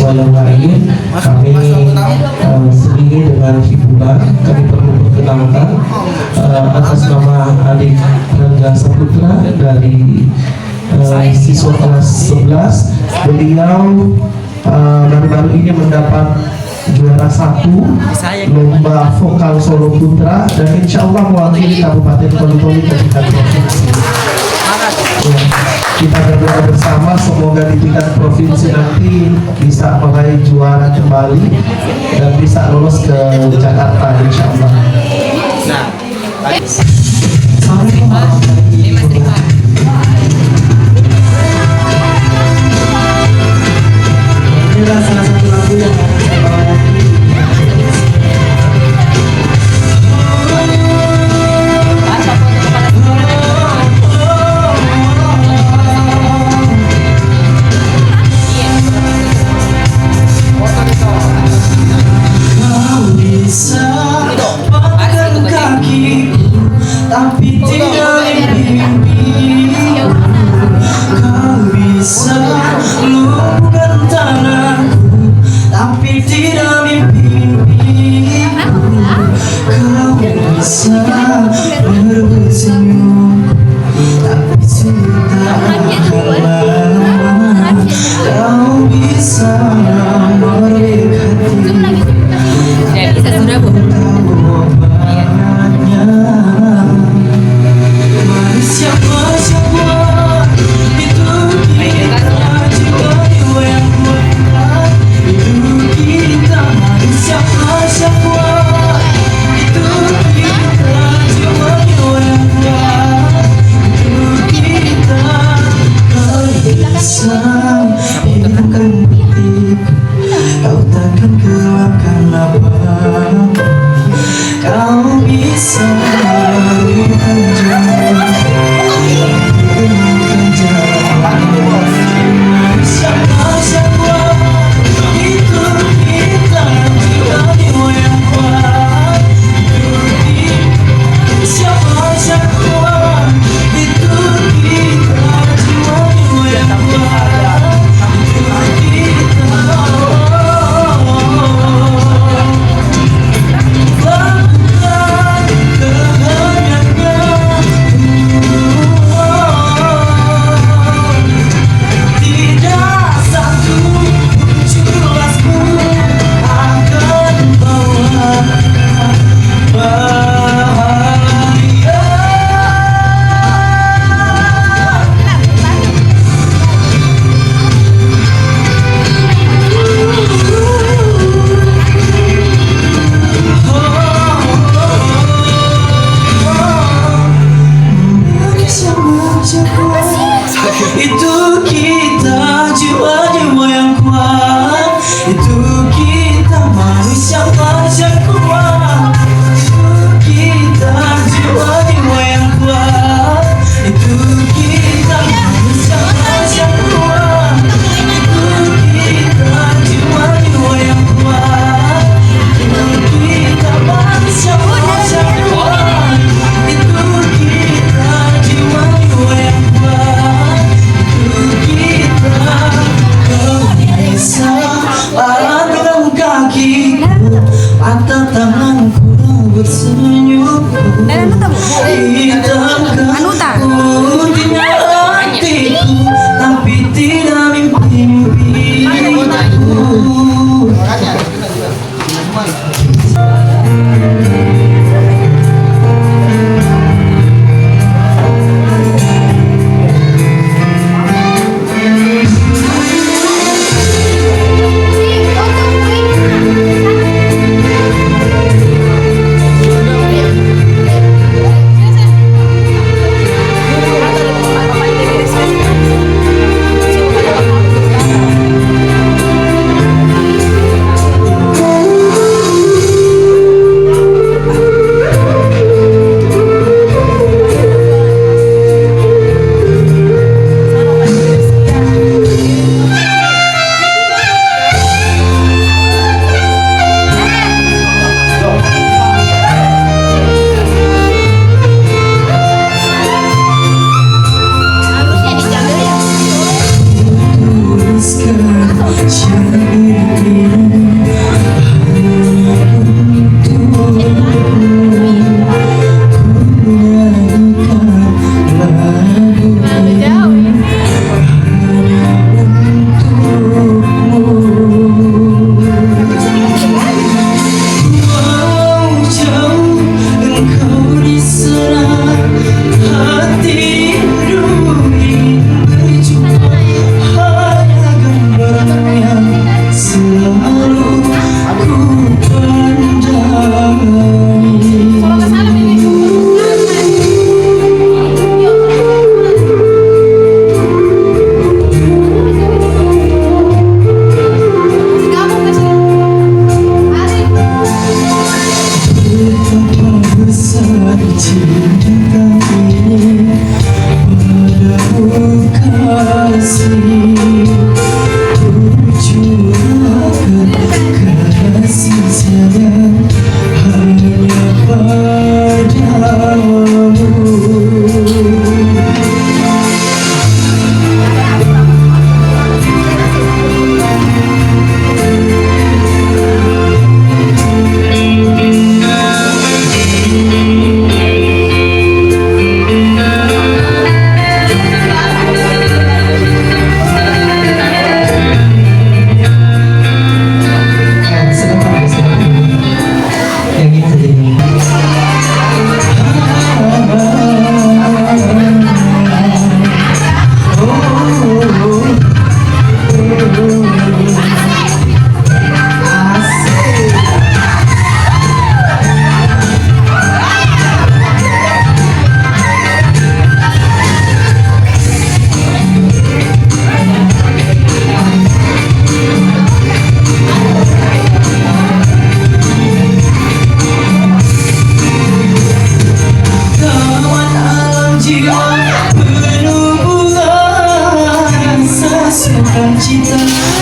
yang lain, kami sendiri dengan hiburan kami perlu perkenalkan atas nama adik Rangga Saputra dari siswa kelas 11. Beliau baru-baru ini mendapat juara 1 lomba vokal Solo Putra dan insya Allah mewakili Kabupaten Toli-Toli ke tingkat provinsi. Ya, kita berdoa bersama semoga di tingkat provinsi nanti bisa meraih juara kembali dan bisa lolos ke Jakarta insya Allah. Inilah salah satu lagu yang tapi tidak mimpi. Kau bisa luluhkan tanganku tapi tidak mimpi. Kau bisa bersenyum tapi cinta lama. Kau bisa merebut hati. Sudah Bu. Kau takkan kelakkan apa. Kau bisa menemukan jalan. Siapa-siapa itu kita jika jiwa yang kuat. Siapa-siapa itu kita jiwa yang kuat. Itu kita jiwa-jiwa yang kuat. Itu kita manusia kuat. Itu kita jiwa-jiwa yang kuat. Itu kita manusia kuat. Itu kita jiwa-jiwa yang kuat. Itu kita manusia kuat. Itu kita jiwa-jiwa yang kuat. Langgang kakiku, patah tanganku, bersenyumku. Hidangkan putihnya hatiku, tapi tidak mimpi-mimpiku. Tuliskan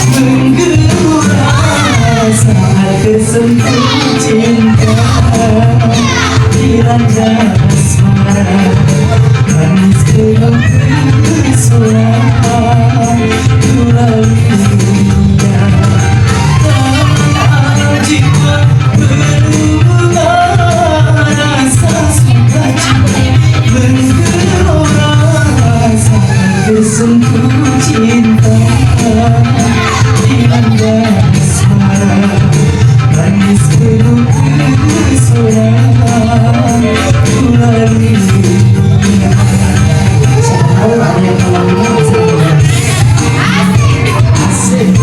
Menggembira saat tersentuh cinta dilanda asmara, manis kelembu suara melalui dunia. Tanah jiwa berhubungan rasa sukacita, menggelora saat tersentuh cinta dilanda asmara, manis kelembu suara melalui dunia. Tahu ada yang kalau asik.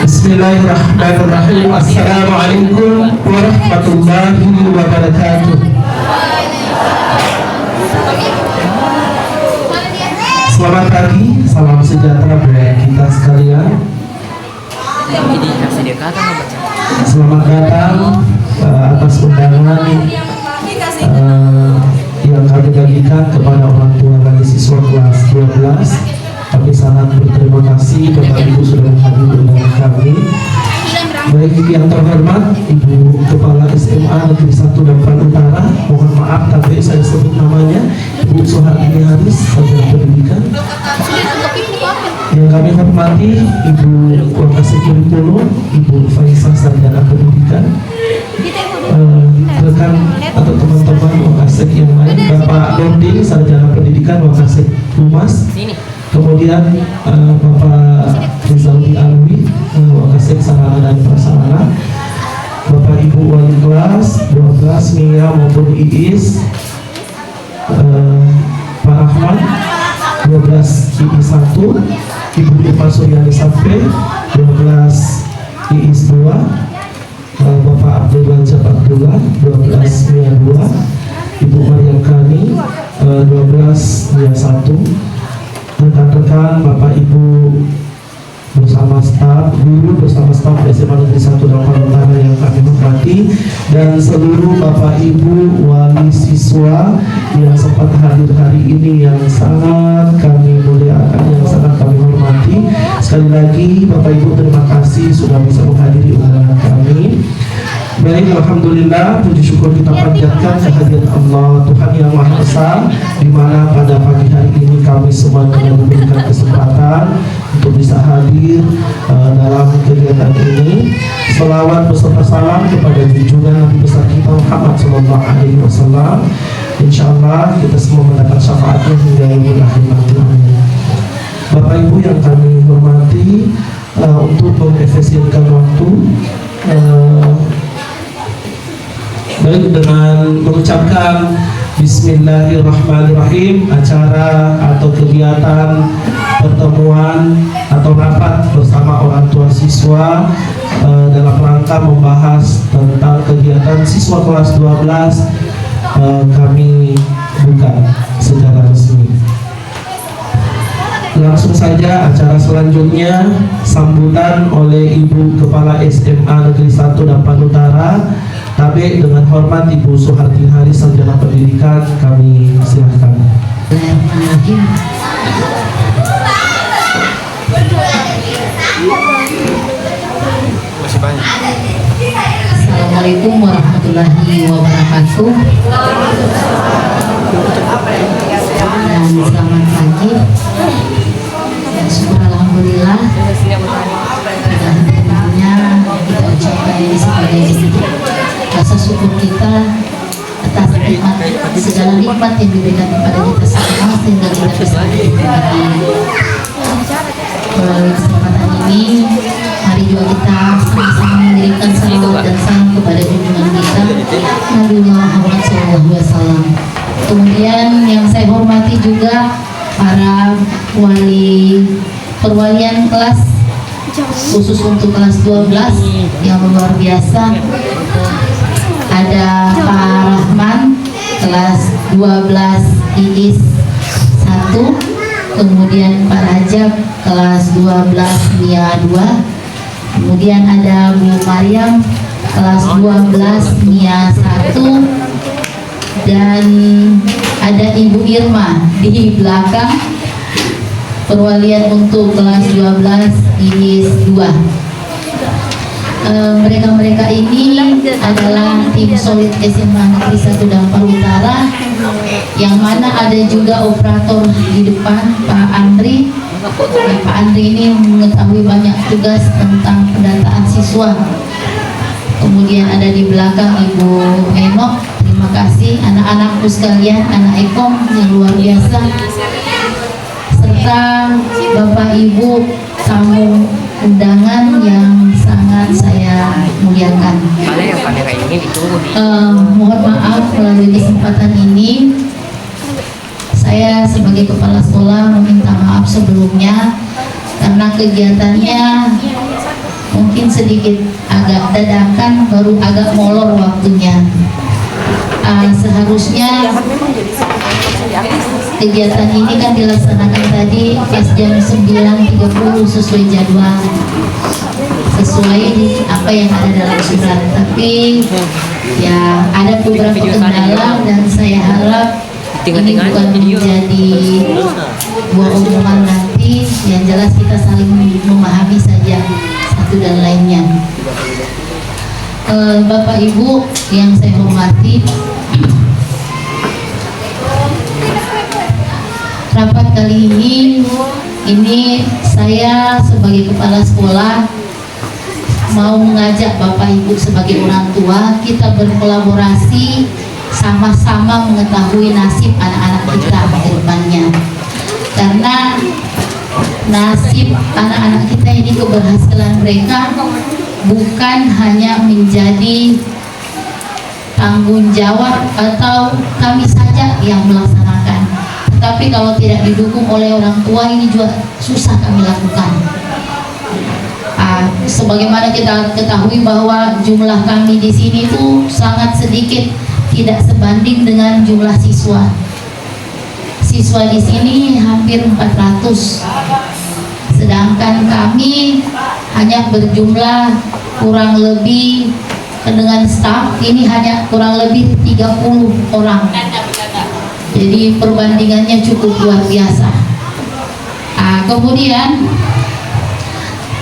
Bismillahirrahmanirrahim. Assalamualaikum warahmatullahi wabarakatuh. Selamat pagi, salam sejahtera bagi kita sekalian. Selamat datang atas undangan yang kami bagikan kepada orang tua dari siswa kelas 12. Kami sangat berterima kasih Bapak Ibu sudah hadir undangan kami. Baik yang terhormat Ibu Kepala SMA Negeri 1 Dampran Utara, mohon maaf tapi saya sebut namanya, Ibu Soehartini Haris, Sarjana Pendidikan. Yang kami hormati Ibu Wakasek Kurikulum, Ibu Faisal, Sarjana Pendidikan. Rekan atau teman-teman Wakasek yang lain, Bapak Donding, Sarjana Pendidikan Wakasek Humas. Kemudian Bapak Rizaldi Alwi, Wakasek Sarana dan Prasarana, Bapak Ibu Wali Kelas 12 Mia maupun Iis, Pak Ahmad 12 Iis 1, Ibu Irma Suryani Sape 12 Iis 2, Bapak Abdul Lanjab Abdullah 12 Mia 2, Ibu Maryam Kani 12 Mia 1. Rekan-rekan, Bapak Ibu bersama staf, guru bersama staf SMA Negeri 1 Dampran Utara yang kami hormati, dan seluruh Bapak Ibu wali siswa yang sempat hadir hari ini yang sangat kami muliakan, yang sangat kami hormati. Sekali lagi Bapak Ibu terima kasih sudah bisa menghadiri undangan kami. Baik, alhamdulillah, puji syukur kita panjatkan kehadiran Allah Tuhan yang Maha Esa, di mana pada pagi hari ini kami semua diberikan kesempatan untuk bisa hadir dalam kegiatan ini. Selawat beserta salam kepada junjungan Nabi besar kita Muhammad SAW. Insyaallah kita semua mendapat syafaatnya hingga yaumil akhir nanti. Bapak Ibu yang kami hormati, untuk mengefisienkan waktu, baik dengan mengucapkan Bismillahirrahmanirrahim, acara atau kegiatan pertemuan atau rapat bersama orang tua siswa dalam rangka membahas tentang kegiatan siswa kelas 12 kami buka secara resmi. Langsung saja acara selanjutnya, sambutan oleh Ibu Kepala SMA Negeri 1 Dampan Utara. Tapi dengan hormat Ibu Suharti Haris, Sarjana Pendidikan, kami silakan. Assalamualaikum warahmatullahi wabarakatuh. Dan selamat pagi. Dan syukur alhamdulillah. Dan tentunya kita ucapkan ini sebagai rasa syukur kita atas nikmat, segala nikmat yang diberikan kepada kita semua, sehingga kita bisa menikmati. Melalui kesempatan ini, mari juga kita sama-sama mengirimkan salawat dan salam kepada junjungan kita Nabi Muhammad SAW. Kemudian yang saya hormati juga para perwalian kelas, khusus untuk kelas 12 yang luar biasa. Ada Pak Rahman, kelas 12 IIS 1, kemudian Pak Rajab, kelas 12 MIA 2, kemudian ada Bu Maryam, kelas 12 MIA 1, dan ada Ibu Irma di belakang, perwalian untuk kelas 12 IIS 2. Mereka-mereka ini adalah tim solid SMA Negeri 1 Dampan Utara, yang mana ada juga operator di depan, Pak Andri. Pak Andri ini mengetahui banyak tugas tentang pendataan siswa. Kemudian ada di belakang Ibu Enok. Terima kasih anak-anakku sekalian, anak Ekom yang luar biasa, serta Bapak Ibu tamu undangan yang sangat saya muliakan. Mohon maaf melalui kesempatan ini, saya sebagai kepala sekolah meminta maaf sebelumnya karena kegiatannya mungkin sedikit agak dadakan, baru agak molor waktunya. Seharusnya kegiatan ini kan dilaksanakan tadi jam 9.30 sesuai jadwal, sesuai apa yang ada dalam surat. Tapi ya ada beberapa kendala, dan saya harap ini bukan menjadi buah omongan nanti. Yang jelas kita saling memahami saja satu dan lainnya. Bapak Ibu yang saya hormati, rapat kali ini saya sebagai kepala sekolah mau mengajak Bapak Ibu sebagai orang tua, kita berkolaborasi sama-sama mengetahui nasib anak-anak kita ke depannya. Karena nasib anak-anak kita ini, keberhasilan mereka bukan hanya menjadi tanggung jawab atau kami saja yang melaksanakan, tetapi kalau tidak didukung oleh orang tua ini juga susah kami lakukan. Sebagaimana kita ketahui bahwa jumlah kami di sini tuh sangat sedikit, tidak sebanding dengan jumlah siswa. Siswa di sini hampir 400, sedangkan kami hanya berjumlah kurang lebih, dengan staf ini hanya kurang lebih 30 orang. Jadi perbandingannya cukup luar biasa. Kemudian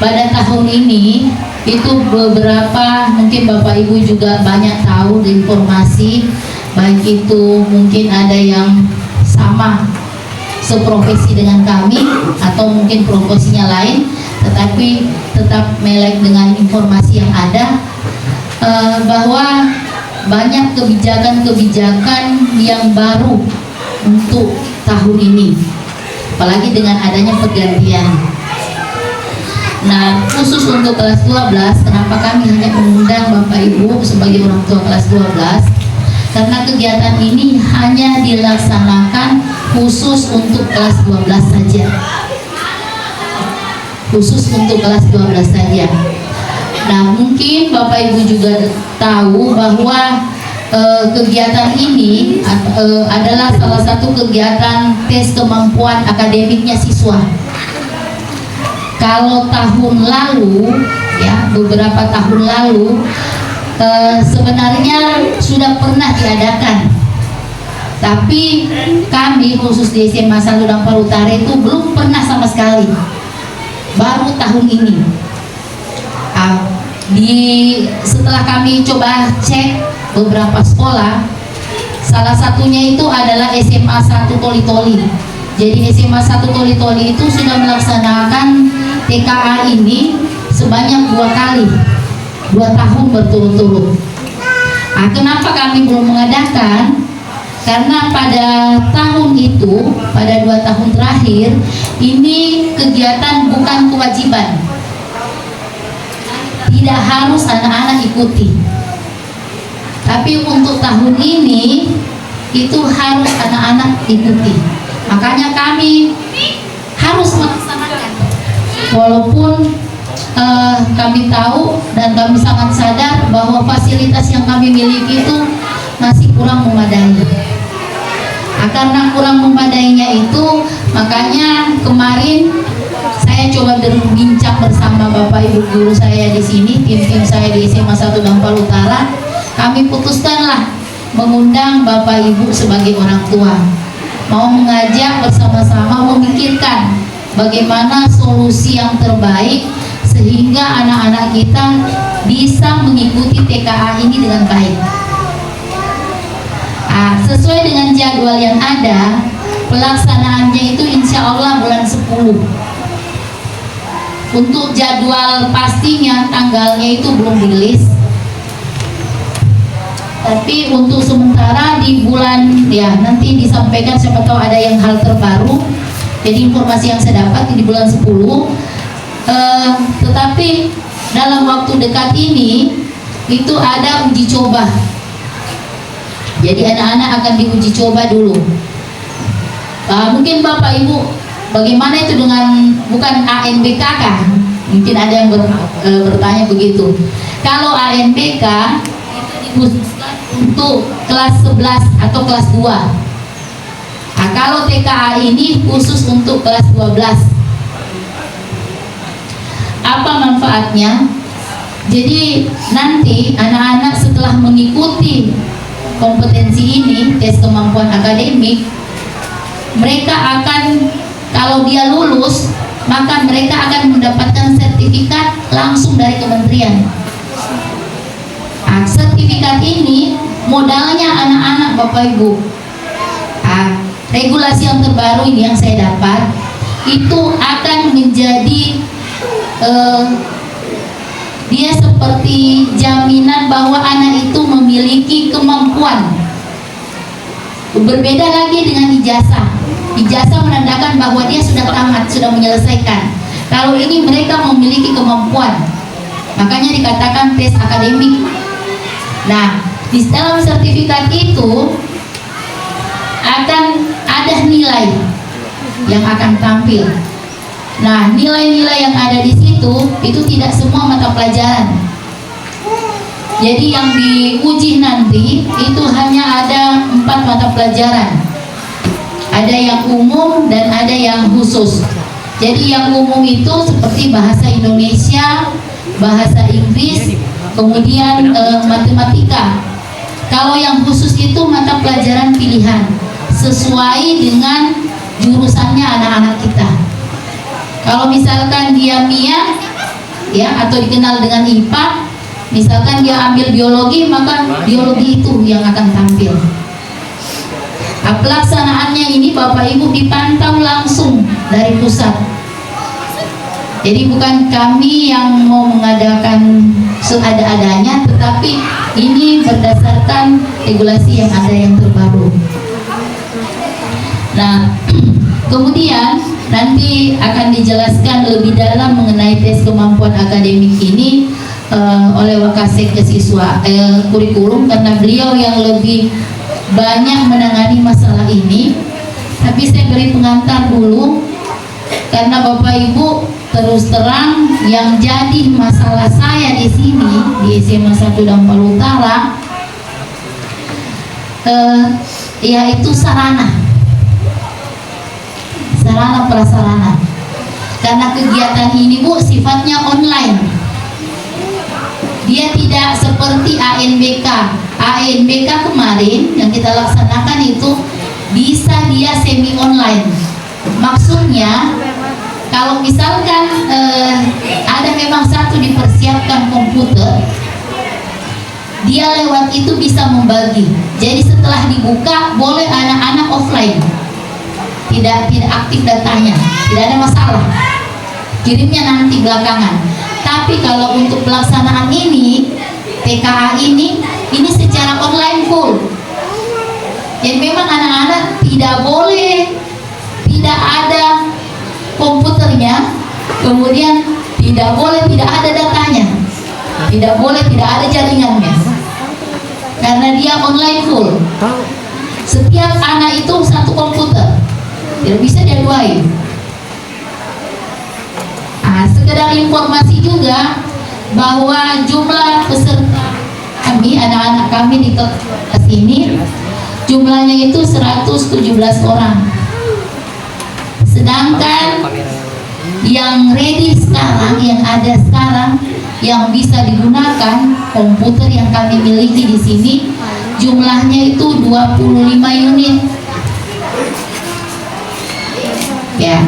pada tahun ini itu beberapa mungkin Bapak Ibu juga banyak tahu informasi, baik itu mungkin ada yang sama seprofesi dengan kami atau mungkin profesinya lain, tetapi tetap melek dengan informasi yang ada, bahwa banyak kebijakan-kebijakan yang baru untuk tahun ini, apalagi dengan adanya pergantian. Nah, khusus untuk kelas 12, kenapa kami hanya mengundang Bapak Ibu sebagai orang tua kelas 12? Karena kegiatan ini hanya dilaksanakan khusus untuk kelas 12 saja. Khusus untuk kelas 12 saja. Nah, mungkin Bapak Ibu juga tahu bahwa kegiatan ini adalah salah satu kegiatan tes kemampuan akademiknya siswa. Kalau tahun lalu, ya beberapa tahun lalu sebenarnya sudah pernah diadakan, tapi kami khusus di SMA 1 Dampar Utara itu belum pernah sama sekali, baru tahun ini. Setelah kami coba cek beberapa sekolah, salah satunya itu adalah SMA 1 Toli-Toli. Jadi SMA 1 Toli-Toli itu sudah melaksanakan TKA ini sebanyak 2 kali, 2 tahun berturut-turut. Kenapa kami belum mengadakan? Karena pada tahun itu, pada 2 tahun terakhir, ini kegiatan bukan kewajiban. Tidak harus anak-anak ikuti. Tapi untuk tahun ini, itu harus anak-anak ikuti. Makanya kami harus melaksanakan. Walaupun kami tahu dan kami sangat sadar bahwa fasilitas yang kami miliki itu masih kurang memadai. Karena kurang memadainya itu, makanya kemarin saya coba berbincang bersama Bapak Ibu guru saya di sini, tim-tim saya di SMA 1 Dampar Utara. Kami putuskanlah mengundang Bapak Ibu sebagai orang tua, mau mengajak bersama-sama memikirkan bagaimana solusi yang terbaik sehingga anak-anak kita bisa mengikuti TKA ini dengan baik. Sesuai dengan jadwal yang ada, pelaksanaannya itu insya Allah bulan 10. Untuk jadwal pastinya, tanggalnya itu belum rilis. Tapi untuk sementara di bulan, ya nanti disampaikan, siapa tahu ada yang hal terbaru. Jadi informasi yang saya dapat di bulan 10. Tetapi dalam waktu dekat ini itu ada uji coba. Jadi anak-anak akan diuji coba dulu. Mungkin Bapak Ibu, bagaimana itu dengan bukan ANBK kah? Mungkin ada yang bertanya begitu. Kalau ANBK itu dikhususkan untuk kelas 11 atau kelas 2. Kalau TKA ini khusus untuk kelas 12. Apa manfaatnya? Jadi nanti anak-anak setelah mengikuti kompetensi ini, tes kemampuan akademik, mereka akan, kalau dia lulus, maka mereka akan mendapatkan sertifikat langsung dari kementerian. Sertifikat ini modalnya anak-anak Bapak Ibu. Regulasi yang terbaru ini yang saya dapat itu akan menjadi dia seperti jaminan bahwa anak itu memiliki kemampuan. Berbeda lagi dengan ijazah. Ijazah menandakan bahwa dia sudah tamat, sudah menyelesaikan. Kalau ini mereka memiliki kemampuan, makanya dikatakan tes akademik. Nah, di dalam sertifikat itu akan ada nilai yang akan tampil. Nah, nilai-nilai yang ada di situ itu tidak semua mata pelajaran. Jadi yang diuji nanti itu hanya ada 4 mata pelajaran. Ada yang umum dan ada yang khusus. Jadi yang umum itu seperti bahasa Indonesia, bahasa Inggris, kemudian matematika. Kalau yang khusus itu mata pelajaran pilihan sesuai dengan jurusannya anak-anak kita. Kalau misalkan dia MIA, ya, atau dikenal dengan IPA. Misalkan dia ambil biologi, maka biologi itu yang akan tampil. Pelaksanaannya ini Bapak Ibu dipantau langsung dari pusat. Jadi bukan kami yang mau mengadakan seada-adanya, tetapi ini berdasarkan regulasi yang ada yang terbaru. Nah, kemudian nanti akan dijelaskan lebih dalam mengenai tes kemampuan akademik ini oleh Wakasek Siswa kurikulum, karena beliau yang lebih banyak menangani masalah ini. Tapi saya beri pengantar dulu, karena Bapak Ibu terus terang yang jadi masalah saya di sini di SMA 1 Dampal Utara yaitu sarana prasarana. Karena kegiatan ini Bu sifatnya online. Dia tidak seperti ANBK. ANBK kemarin yang kita laksanakan itu bisa dia semi online. Maksudnya kalau misalkan ada memang satu dipersiapkan komputer, dia lewat itu bisa membagi. Jadi setelah dibuka boleh anak-anak offline, tidak aktif datanya, tidak ada masalah. Kirimnya nanti belakangan. Tapi kalau untuk pelaksanaan ini, TKA ini secara online full. Jadi memang anak-anak tidak boleh tidak ada komputernya, kemudian tidak boleh tidak ada datanya, tidak boleh tidak ada jaringannya, karena dia online full. Setiap anak itu satu komputer, tidak bisa dia duain. Sekedar informasi juga bahwa jumlah peserta kami, anak-anak kami di kelas ini jumlahnya itu 117 orang. Sedangkan yang ready sekarang, yang ada sekarang, yang bisa digunakan komputer yang kami miliki di sini jumlahnya itu 25 unit. Ya.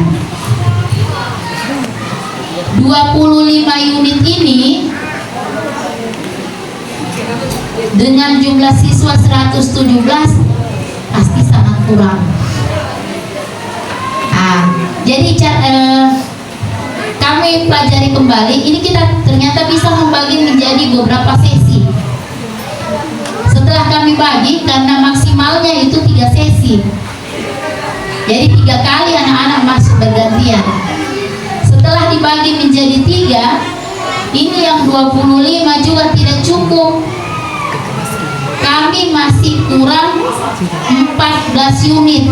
25 unit ini dengan jumlah siswa 117 pasti sangat kurang. Jadi kami pelajari kembali, ini kita ternyata bisa membagi menjadi beberapa sesi. Setelah kami bagi, karena maksimalnya itu 3 sesi, jadi 3 kali anak-anak masuk bergantian. Setelah dibagi menjadi 3, ini yang 25 juga tidak cukup. Kami masih kurang 14 unit.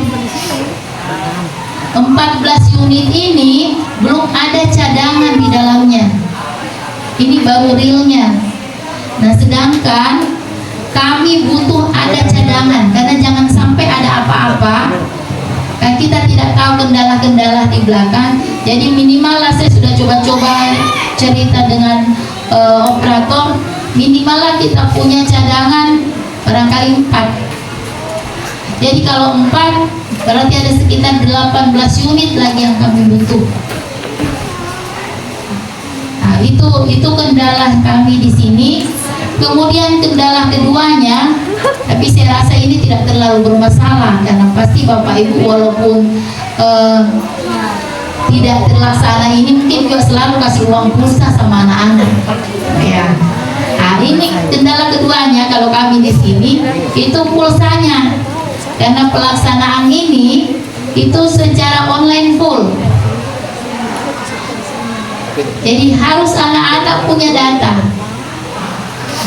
14 unit ini belum ada cadangan di dalamnya. Ini baru realnya. Nah, sedangkan kami butuh ada cadangan, karena jangan sampai ada apa-apa. Kan kita tidak tahu kendala-kendala di belakang. Jadi minimal lah, saya sudah coba-coba cerita dengan operator, minimal lah kita punya cadangan barangkali 4. Jadi kalau 4 berarti ada sekitar 18 unit lagi yang kami butuh. Nah, itu kendala kami di sini. Kemudian kendala keduanya, tapi saya rasa ini tidak terlalu bermasalah, karena pasti Bapak Ibu walaupun tidak terlaksana ini mungkin juga selalu kasih uang pulsa sama anak-anak. Ya. Nah, ini kendala keduanya kalau kami di sini itu pulsanya. Karena pelaksanaan ini itu secara online full. Jadi harus anak-anak punya data.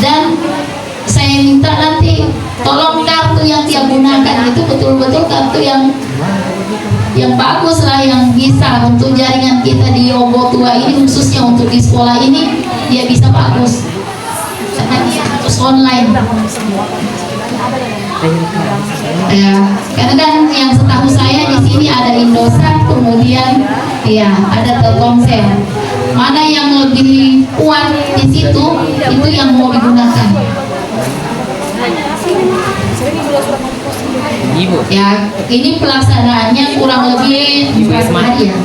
Dan saya minta nanti tolong kartu yang dia gunakan itu betul-betul kartu yang bagus lah, yang bisa untuk jaringan kita di Obo Tua ini, khususnya untuk di sekolah ini dia bisa bagus. Karena dia harus online. Ya, karena kan yang setahu saya di sini ada Indosat, kemudian ya ada Telkomsel. Mana yang lebih kuat di situ, itu yang mau digunakan. Ya, ini pelaksanaannya kurang lebih 4 hari ya.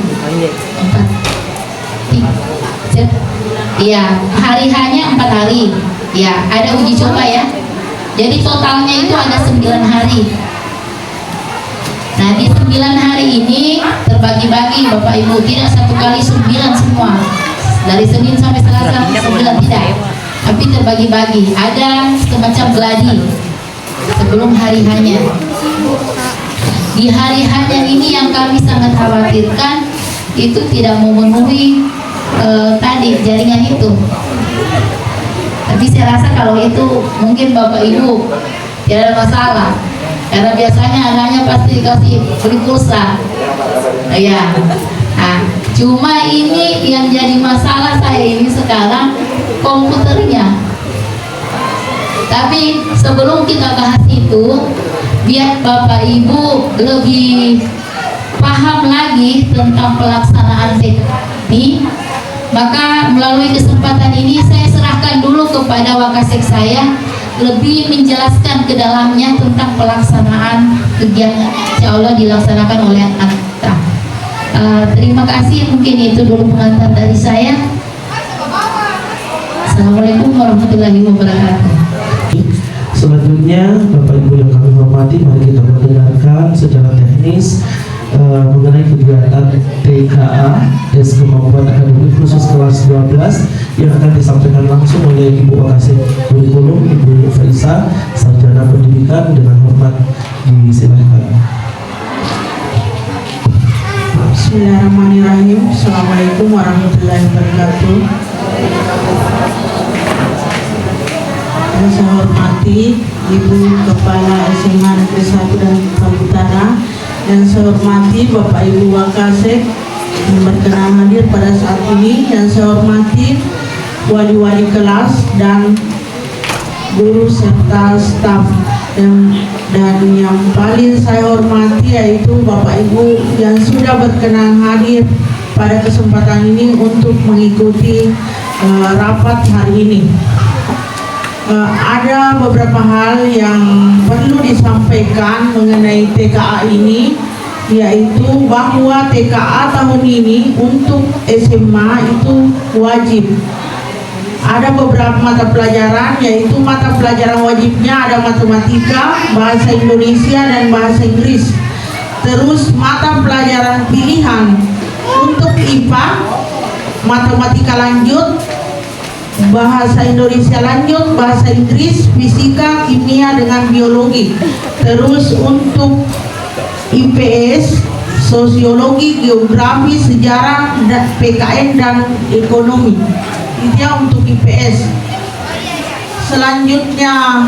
4. Ya, hari hanya 4 hari. Ya, ada uji coba ya. Jadi totalnya itu ada 9 hari. Nah, di 9 hari ini terbagi-bagi Bapak Ibu, tidak satu kali 9 semua. Dari Senin sampai Selasa 9 tidak. Tapi terbagi-bagi. Ada semacam gladi sebelum hari hanya. Di hari hanya ini yang kami sangat khawatirkan itu tidak memenuhi tadi jaringan itu. Tapi saya rasa kalau itu mungkin Bapak Ibu tidak ada masalah, karena biasanya anaknya pasti dikasih beli pulsa. Ya, nah, cuma ini yang jadi masalah saya ini sekarang komputernya. Tapi sebelum kita bahas itu, biar Bapak Ibu lebih paham lagi tentang pelaksanaan ini, maka melalui kesempatan ini saya serahkan dulu kepada Wakasek saya lebih menjelaskan ke dalamnya tentang pelaksanaan kegiatan insya Allah dilaksanakan oleh Anta. Terima kasih, mungkin itu dulu pengantar dari saya. Assalamualaikum warahmatullahi wabarakatuh. Selanjutnya Bapak Ibu yang kami hormati, mari kita mendengarkan secara teknis mengenai kegiatan TKA tes kemampuan akademik khusus kelas 12 yang akan disampaikan langsung oleh Ibu Wakasek Kurikulum Ibu Faisa, Sarjana Pendidikan. Dengan hormat disilakan. Bismillahirrahmanirrahim. Assalamualaikum warahmatullahi wabarakatuh. Yang saya hormati Ibu Kepala SMA Negeri 1 dan Utara, yang saya hormati Bapak Ibu Wakasek yang berkenan hadir pada saat ini, yang saya hormati wali-wali kelas dan guru serta staf, dan yang paling saya hormati yaitu Bapak Ibu yang sudah berkenan hadir pada kesempatan ini untuk mengikuti rapat hari ini. Ada beberapa hal yang perlu disampaikan mengenai TKA ini, yaitu bahwa TKA tahun ini untuk SMA itu wajib. Ada beberapa mata pelajaran, yaitu mata pelajaran wajibnya ada matematika, bahasa Indonesia, dan bahasa Inggris. Terus mata pelajaran pilihan untuk IPA, matematika lanjut, bahasa Indonesia lanjut, bahasa Inggris, fisika, kimia, dengan biologi. Terus untuk IPS, sosiologi, geografi, sejarah, PKN, dan ekonomi. Itu untuk IPS. Selanjutnya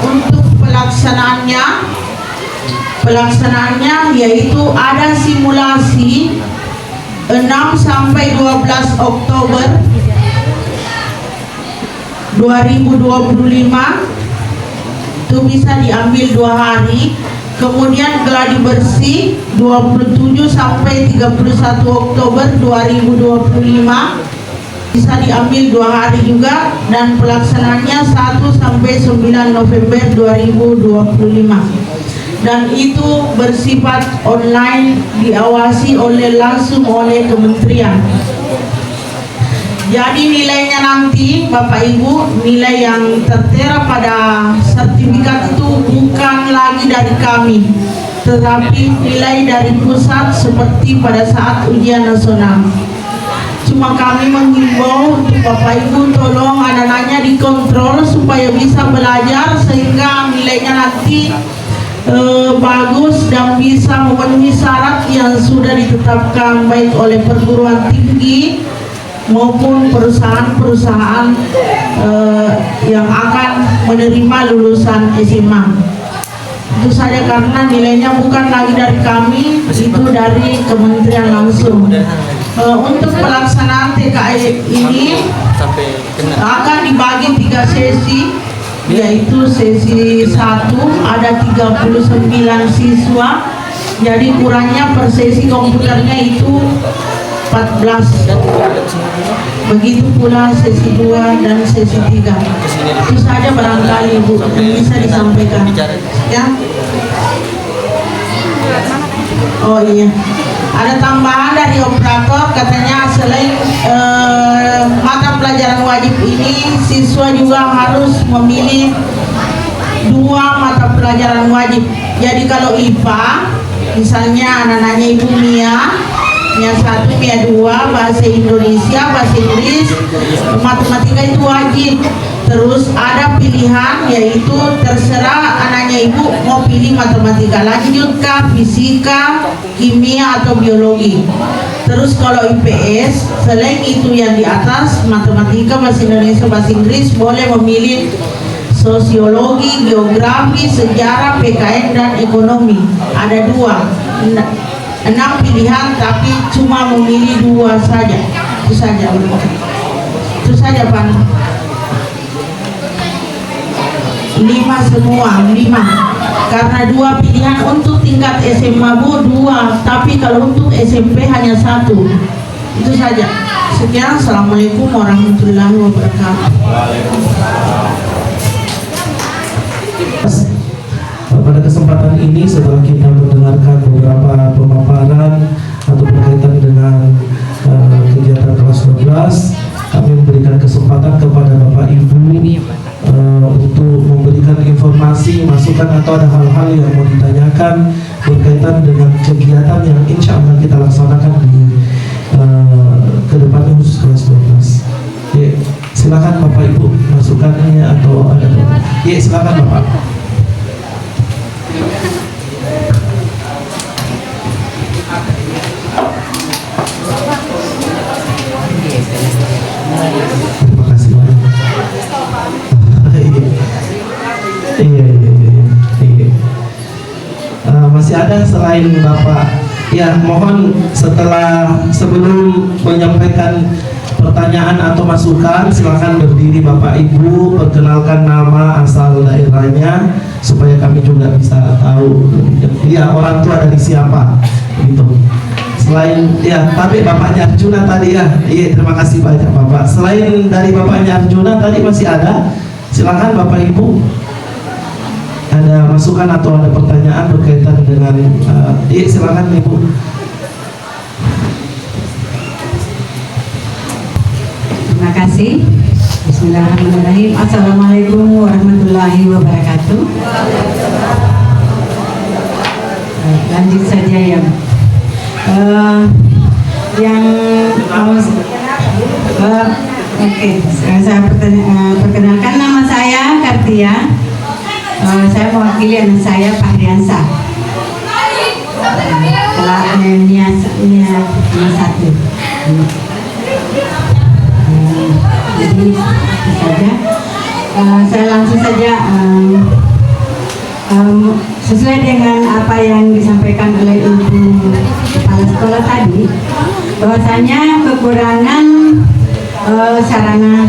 untuk pelaksanaannya yaitu ada simulasi 6 sampai 12 Oktober 2025 itu bisa diambil 2 hari. Kemudian gladi bersih 27 sampai 31 Oktober 2025 bisa diambil 2 hari juga, dan pelaksanaannya 1 sampai 9 November 2025, dan itu bersifat online, diawasi langsung oleh kementerian. Jadi nilainya nanti Bapak Ibu, nilai yang tertera pada sertifikat itu bukan lagi dari kami, tetapi nilai dari pusat seperti pada saat ujian nasional. Cuma kami menghimbau untuk Bapak Ibu, tolong anak-anaknya dikontrol supaya bisa belajar sehingga nilainya nanti bagus dan bisa memenuhi syarat yang sudah ditetapkan baik oleh perguruan tinggi maupun perusahaan-perusahaan yang akan menerima lulusan SMA. Itu saja, karena nilainya bukan lagi dari kami, itu dari kementerian langsung. Untuk pelaksanaan TKA ini akan dibagi 3 sesi, yaitu sesi 1 ada 39 siswa, jadi kurangnya per sesi komputernya itu 14. Begitu pula sesi 2 dan sesi 3. Itu saja barangkali Bu yang bisa disampaikan ya. Oh iya, ada tambahan dari operator, katanya selain mata pelajaran wajib ini siswa juga harus memilih 2 mata pelajaran wajib. Jadi kalau IPA misalnya anak-anaknya Ibu Mia 1, Mia 2, bahasa Indonesia, bahasa Inggris, matematika itu wajib. Terus ada pilihan, yaitu terserah anaknya Ibu mau pilih matematika lanjut kah, fisika, kimia atau biologi. Terus kalau IPS selain itu yang di atas matematika, bahasa Indonesia, bahasa Inggris, boleh memilih sosiologi, geografi, sejarah, PKN dan ekonomi. Ada 6 pilihan, tapi cuma memilih 2 saja. Itu saja Pak. 5 semua, 5. Karena 2 pilihan untuk tingkat SMA Bu 2, tapi kalau untuk SMP hanya 1. Itu saja. Sekian, assalamualaikum warahmatullahi wabarakatuh. Pada kesempatan ini setelah kita mendengarkan beberapa pemaparan atau berkaitan dengan kegiatan kelas 12, kami memberikan kesempatan kepada Bapak Ibu untuk memberikan informasi, masukan atau ada hal-hal yang mau ditanyakan berkaitan dengan kegiatan yang insya Allah kita laksanakan di kedepannya khusus kelas 12. Ya, silakan Bapak Ibu masukannya atau ada. Ya, silakan Bapak. Terima kasih banyak. Iya. Masih ada selain Bapak? Ya, mohon sebelum menyampaikan pertanyaan atau masukan, silakan berdiri Bapak Ibu, perkenalkan nama, asal daerahnya supaya kami juga bisa tahu ya orang tua dari siapa gitu. Selain ya, tapi Bapaknya Arjuna tadi ya. Iya, terima kasih banyak Bapak. Selain dari Bapaknya Arjuna tadi masih ada. Silakan Bapak Ibu. Ada masukan atau ada pertanyaan berkaitan dengan iya, silakan Ibu. Terima kasih. Bismillahirrahmanirrahim. Assalamualaikum warahmatullahi wabarakatuh. Lanjut saja ya. Yang mau oke, saya perkenalkan, nama saya Kartia. Saya mewakili anak saya Fahriansa. Nia 1. Jadi itu saja. Saya langsung saja sesuai dengan apa yang disampaikan oleh Ibu Kepala Sekolah tadi, bahwasanya kekurangan sarana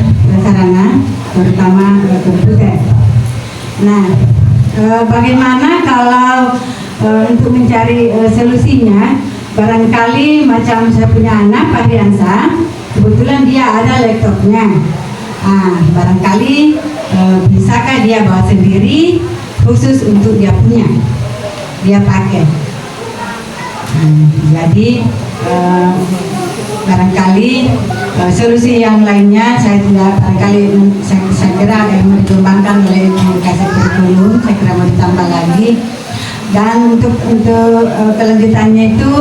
terutama komputer. Nah, bagaimana kalau untuk mencari solusinya? Barangkali macam saya punya anak Fahriansa, kebetulan dia ada laptopnya. Barangkali bisakah dia bawa sendiri khusus untuk dia punya, dia pakai. Jadi barangkali solusi yang lainnya saya tidak, barangkali saya kira yang dikembangkan oleh kasih kurikulum, saya kira mau ditambah lagi. Dan untuk kelanjutannya itu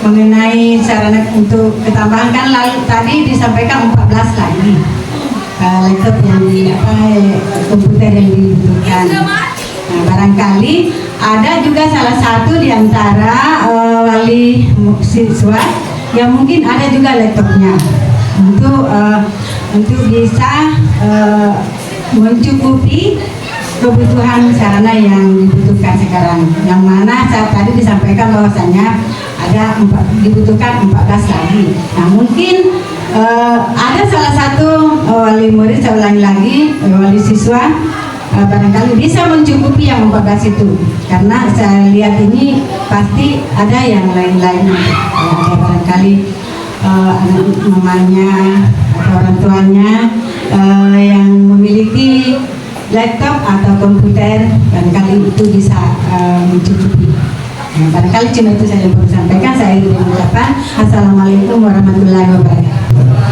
mengenai sarana untuk ketambahan, lalu tadi disampaikan 14 lagi laptop yang komputer yang dibutuhkan. Barangkali ada juga salah satu di antara wali siswa yang mungkin ada juga laptopnya untuk bisa mencukupi kebutuhan sarana yang dibutuhkan sekarang. Yang mana saat tadi disampaikan bahwasanya dibutuhkan 14 lagi. Nah, mungkin ada salah satu wali murid, saya ulangi lagi, wali siswa barangkali bisa mencukupi yang 14 itu, karena saya lihat ini pasti ada yang lain-lain. Ada barangkali anak mamanya atau orang tuanya yang memiliki laptop atau komputer, barangkali itu bisa mencukupi. Nah, barangkali cuma itu saja yang perlu sampaikan. Saya mengucapkan assalamualaikum warahmatullahi wabarakatuh.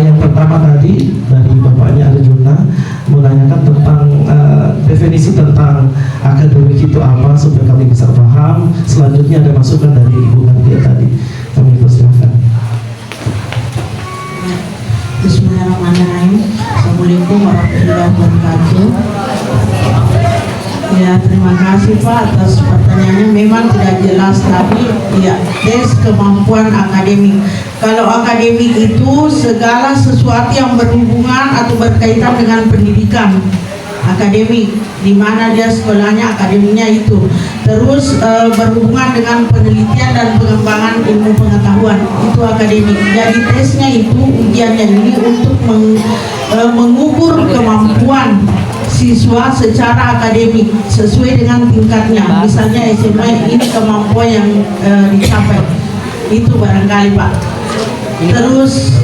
Yang pertama tadi dari Bapaknya Arjuna menanyakan tentang definisi tentang akademik itu apa supaya kami bisa paham. Selanjutnya ada masukan dari Ibu Nadia tadi. Kami persilakan. Bismillahirrahmanirrahim. Assalamualaikum warahmatullahi wabarakatuh. Ya, terima kasih Pak atas pertanyaannya. Memang tidak jelas tadi. Ya, tes kemampuan akademik. Kalau akademik itu segala sesuatu yang berhubungan atau berkaitan dengan pendidikan akademik, di mana dia sekolahnya akademiknya itu. Terus berhubungan dengan penelitian dan pengembangan ilmu pengetahuan, itu akademik. Jadi tesnya itu, ujiannya ini untuk mengukur kemampuan siswa secara akademik sesuai dengan tingkatnya. Misalnya SMA ini kemampuan yang dicapai, itu barangkali Pak. Terus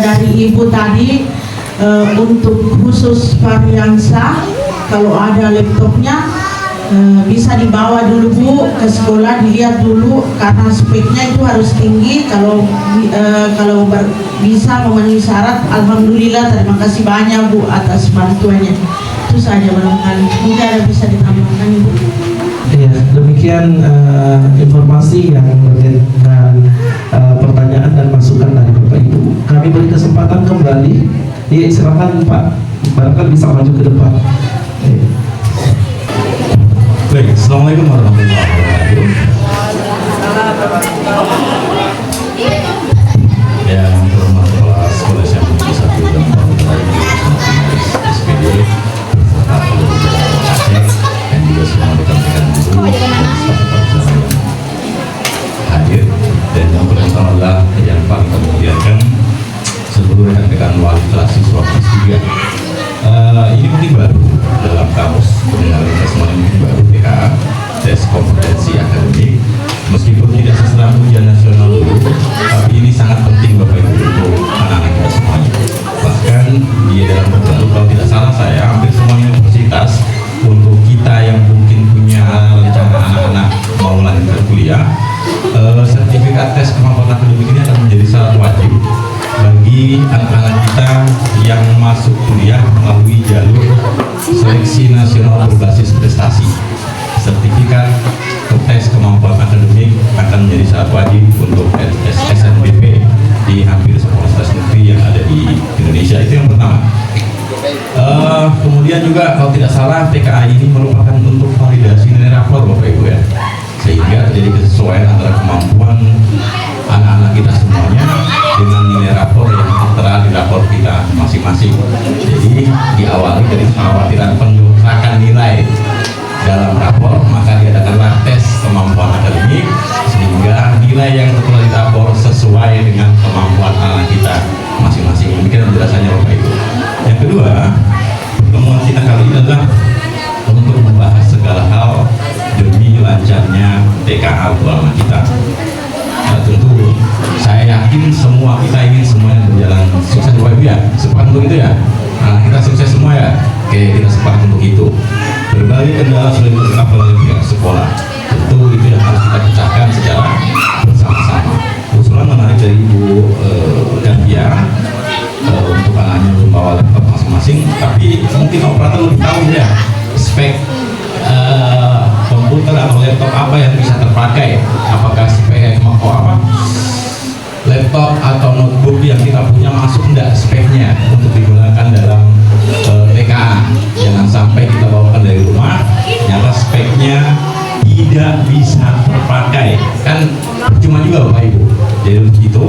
dari Ibu tadi, untuk khusus Variansa, kalau ada laptopnya bisa dibawa dulu Bu ke sekolah, dilihat dulu karena speknya itu harus tinggi. Kalau bisa memenuhi syarat, alhamdulillah. Terima kasih banyak Bu atas bantuannya. Itu saja barangkali. Mungkin ada bisa ditambahkan Ibu. Ya, demikian informasi yang berkaitan dengan pertanyaan dan masukan dari Bapak Ibu. Kami beri kesempatan kembali. Ya, silakan Pak, barangkali bisa maju ke depan. Baik, Assalamualaikum warahmatullahi wabarakatuh. Yang terhormat Kepala Sekolah SMA 1 dan SPD beserta seluruh Aceh dan juga semua rekan-rekan guru dan staf pelajaran yang hadir, dan yang pertama adalah yang paling kami muliakan seluruh rekan-rekan wali kelas siswa kelas 3. Ini mungkin baru dalam kamus pendengaran kita semuanya, mungkin baru PKA, tes kompetensi akademik. Meskipun tidak seseram ujian nasional dulu, tapi ini sangat penting Bapak Ibu untuk anak-anak kita semuanya. Bahkan di dalam berlalu, kalau tidak salah saya, hampir semua universitas untuk kita yang mungkin punya rencana anak-anak mau melanjutkan kuliah, sertifikat tes kemampuan akademik ini akan menjadi syarat wajib bagi anak-anak kita yang masuk kuliah melalui jalur seleksi nasional berbasis prestasi. Sertifikat tes kemampuan akademik akan menjadi syarat wajib untuk SNBP di hampir semua universitas negeri yang ada di Indonesia. Itu yang pertama. Kemudian juga kalau tidak salah PKA ini merupakan untuk validasi nilai rapor Bapak Ibu ya, sehingga terjadi kesesuaian antara kemampuan anak-anak kita semuanya dengan nilai rapor yang tertera di rapor kita masing-masing. Jadi diawali dari kekhawatiran pendobrakan nilai dalam rapor, maka diadakanlah tes kemampuan akademik sehingga nilai yang tertera di rapor sesuai dengan kemampuan anak kita masing-masing. Demikian penjelasannya Bapak Ibu. Yang kedua, pertemuan kita kali ini adalah untuk membahas segala hal demi lancarnya TKA untuk anak kita. Nah, tentu saya yakin semua kita ingin semuanya berjalan sukses Bapak Ibu ya. Sepakat untuk itu ya. Nah, kita sukses semua ya. Oke, kita sepakat untuk itu. Berbagai kendala sudah ditetapkan oleh pihak sekolah. Tentu itu yang harus kita pecahkan secara bersama-sama. Usulan menarik dari Ibu Gantia untuk anaknya membawa laptop masing-masing, tapi mungkin operator lebih tahu ya spek komputer atau laptop apa yang bisa terpakai, apakah spek laptop atau notebook yang kita punya masuk enggak speknya untuk digunakan dalam TKA. Jangan sampai kita bawakan dari rumah ternyata speknya tidak bisa terpakai, kan cuma juga Bapak Ibu. Jadi begitu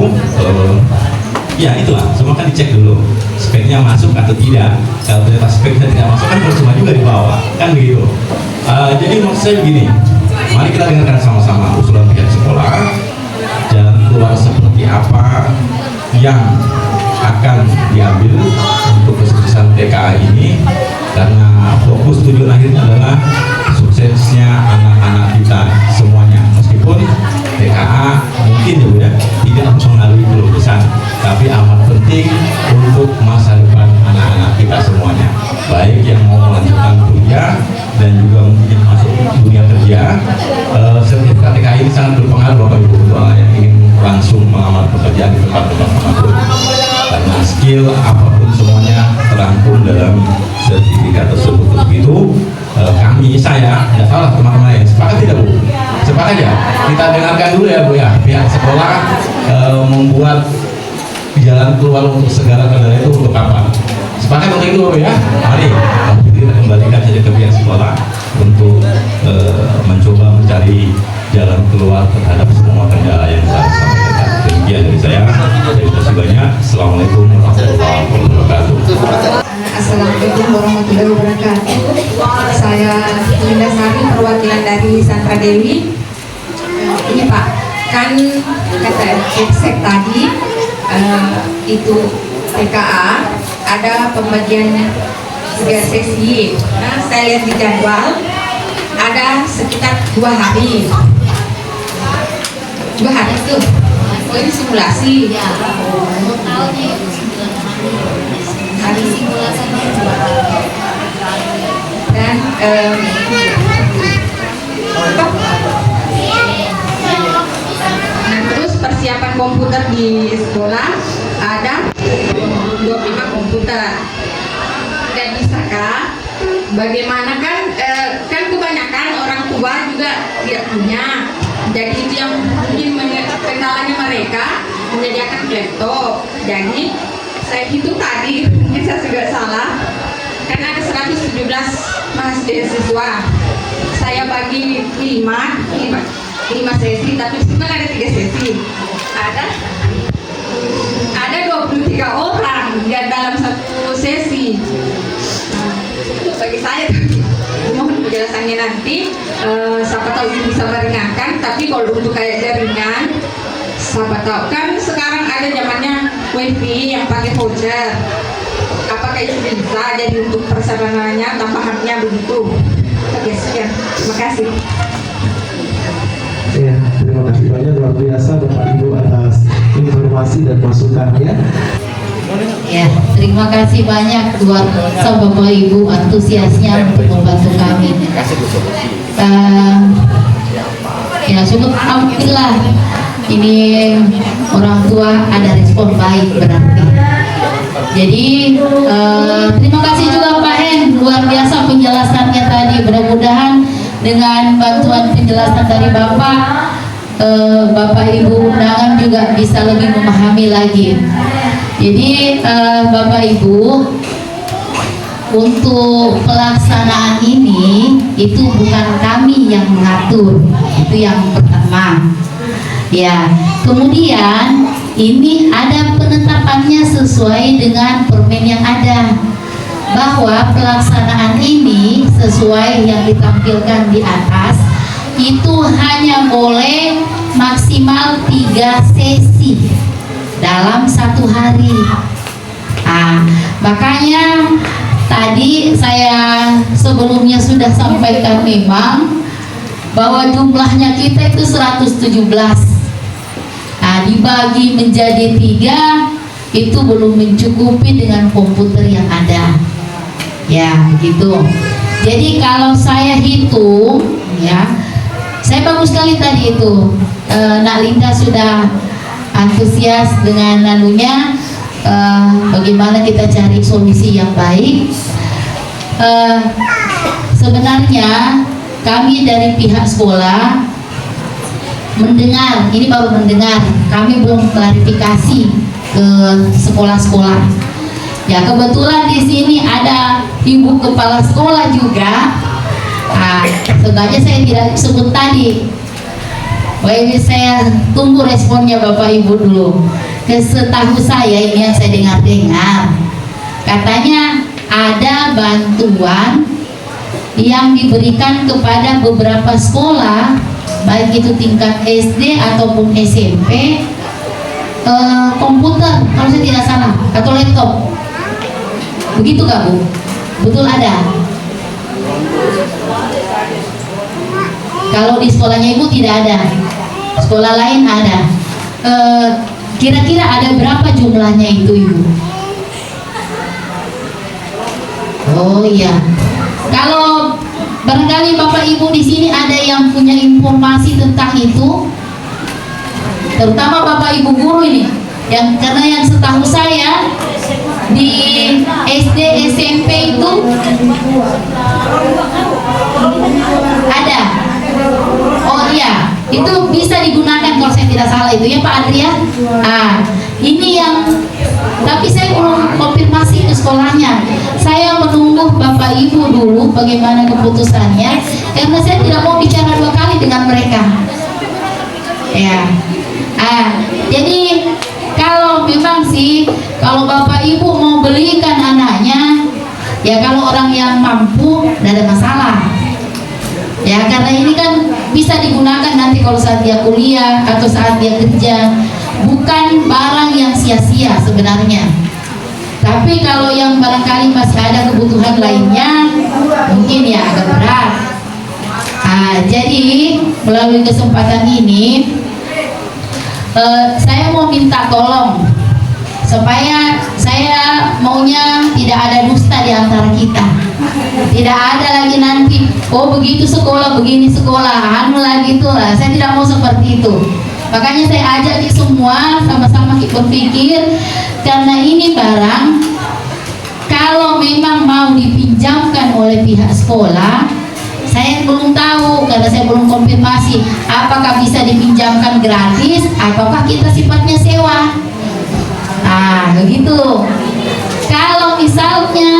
ya itulah, semua kan dicek dulu speknya masuk atau tidak. Kalau ternyata speknya tidak masuk kan cuma juga dibawa, kan begitu. Jadi maksud saya begini, mari kita dengarkan sama-sama usulan pihak sekolah, jalan keluar seperti apa yang akan diambil untuk kesuksesan TKA ini, karena fokus tujuan akhirnya adalah suksesnya anak-anak kita semuanya. Meskipun TKA mungkin ya tidak mempengaruhi kelulusan, tapi amat penting untuk masa depan anak-anak kita semuanya, baik yang mau melanjutkan kuliah dan juga mungkin masuk dunia kerja. Sertifikat TKA ini sangat berpengaruh Bapak Ibu untuk yang ingin langsung mengamar pekerjaan di tempat-tempat manapun. Nah, skill apapun semuanya terangkum dalam sertifikat tersebut. Begitu saya tidak salah teman-teman lain, sepakat tidak Bu? Sepakat ya? Kita dengarkan dulu ya Bu ya, pihak sekolah membuat jalan keluar untuk segala kendala itu untuk apa? Sepakat untuk itu Bu ya? Mari kita kembalikan saja ke pihak sekolah untuk mencoba mencari jalan keluar terhadap semua kendala yang saya sampaikan. Demikian dari saya. Terima kasih banyak. Assalamualaikum warahmatullahi wabarakatuh. Assalamualaikum warahmatullahi wabarakatuh. Saya Linda Sari, perwakilan dari Sandra Dewi. Ini Pak, kan kata Eksek tadi itu PKA ada pembagian 3 sesi. Nah, saya lihat di jadwal ada sekitar 2 hari. 2 hari itu. Oh, ini simulasi. Ya, totalnya itu 9 hari simulasinya 2 hari. Dan nah, terus persiapan komputer di sekolah ada 25 komputer. Dan bisakah bagaimana kan kebanyakan orang tua juga tidak punya. Jadi itu yang mungkin kendalanya mereka menyediakan laptop. Jadi saya hitung tadi, mungkin saya juga salah, kan ada 117 mahasiswa. Saya bagi 5 sesi, tapi sebenarnya ada 3 sesi. Ada 23 orang ya dalam 1 sesi. Nah, bagi saya mohon penjelasannya nanti, siapa tahu ini bisa meringankan. Tapi kalau untuk kayak jaringan, siapa tahu kan sekarang ada zamannya wifi yang pakai voucher. Apakah itu bisa jadi untuk persarananya tambahannya begitu? Oke, sekian. Terima kasih. Ya, terima kasih banyak luar biasa Bapak Ibu atas informasi dan masukannya. Ya, terima kasih banyak luar biasa Bapak Ibu antusiasnya untuk membantu kami. Ya, syukur alhamdulillah ini orang tua ada respon baik berarti. Jadi terima kasih juga Pak Hen, luar biasa penjelasannya tadi. Mudah-mudahan dengan bantuan penjelasan dari Bapak Ibu undangan juga bisa lebih memahami lagi. Jadi Bapak Ibu, untuk pelaksanaan ini itu bukan kami yang mengatur, itu yang pertama. Ya, kemudian ini ada penetapannya sesuai dengan permen yang ada, bahwa pelaksanaan ini sesuai yang ditampilkan di atas itu hanya boleh maksimal 3 sesi dalam 1 hari. Makanya tadi saya sebelumnya sudah sampaikan memang bahwa jumlahnya kita itu 117. Dibagi menjadi 3 itu belum mencukupi dengan komputer yang ada. Ya, begitu. Jadi kalau saya hitung, ya, saya bagus sekali tadi itu. Nak Linda sudah antusias dengan nanunya, bagaimana kita cari solusi yang baik. Sebenarnya kami dari pihak sekolah mendengar, ini baru mendengar, kami belum klarifikasi ke sekolah-sekolah. Ya, kebetulan di sini ada ibu kepala sekolah juga. Sebenarnya saya tidak sebut tadi. Baik, saya tunggu responnya Bapak Ibu dulu. Setahu saya ini yang saya dengar-dengar, katanya ada bantuan yang diberikan kepada beberapa sekolah, baik itu tingkat SD ataupun SMP, komputer kalau saya tidak salah, atau laptop. Begitu gak Bu? Betul ada? Kalau di sekolahnya Ibu tidak ada, sekolah lain ada. Kira-kira ada berapa jumlahnya itu Ibu? Oh iya. Kalau barangkali Bapak Ibu di sini ada yang punya informasi tentang itu, terutama Bapak Ibu guru ini, karena yang setahu saya di SD SMP itu ada. Oh iya, itu bisa digunakan kalau saya tidak salah itu ya Pak Adria. Ini yang, tapi saya belum konfirmasi ke sekolahnya. Saya menunggu Bapak Ibu dulu bagaimana keputusannya, karena saya tidak mau bicara 2 kali dengan mereka. Ya, jadi kalau memang sih, kalau Bapak Ibu mau belikan anaknya, ya kalau orang yang mampu, tidak ada masalah. Ya, karena ini kan bisa digunakan nanti kalau saat dia kuliah atau saat dia kerja, bukan barang yang sia-sia sebenarnya. Tapi kalau yang barangkali masih ada kebutuhan lainnya, mungkin ya agak berat. Jadi melalui kesempatan ini, saya mau minta tolong supaya saya maunya tidak ada dusta di antara kita. Tidak ada lagi nanti, oh begitu sekolah, begini sekolah, anu lagi tuh. Saya tidak mau seperti itu. Makanya saya ajak di semua sama-sama berpikir, karena ini barang kalau memang mau dipinjamkan oleh pihak sekolah, saya belum tahu karena saya belum konfirmasi apakah bisa dipinjamkan gratis ataukah kita sifatnya sewa. Begitu. Kalau misalnya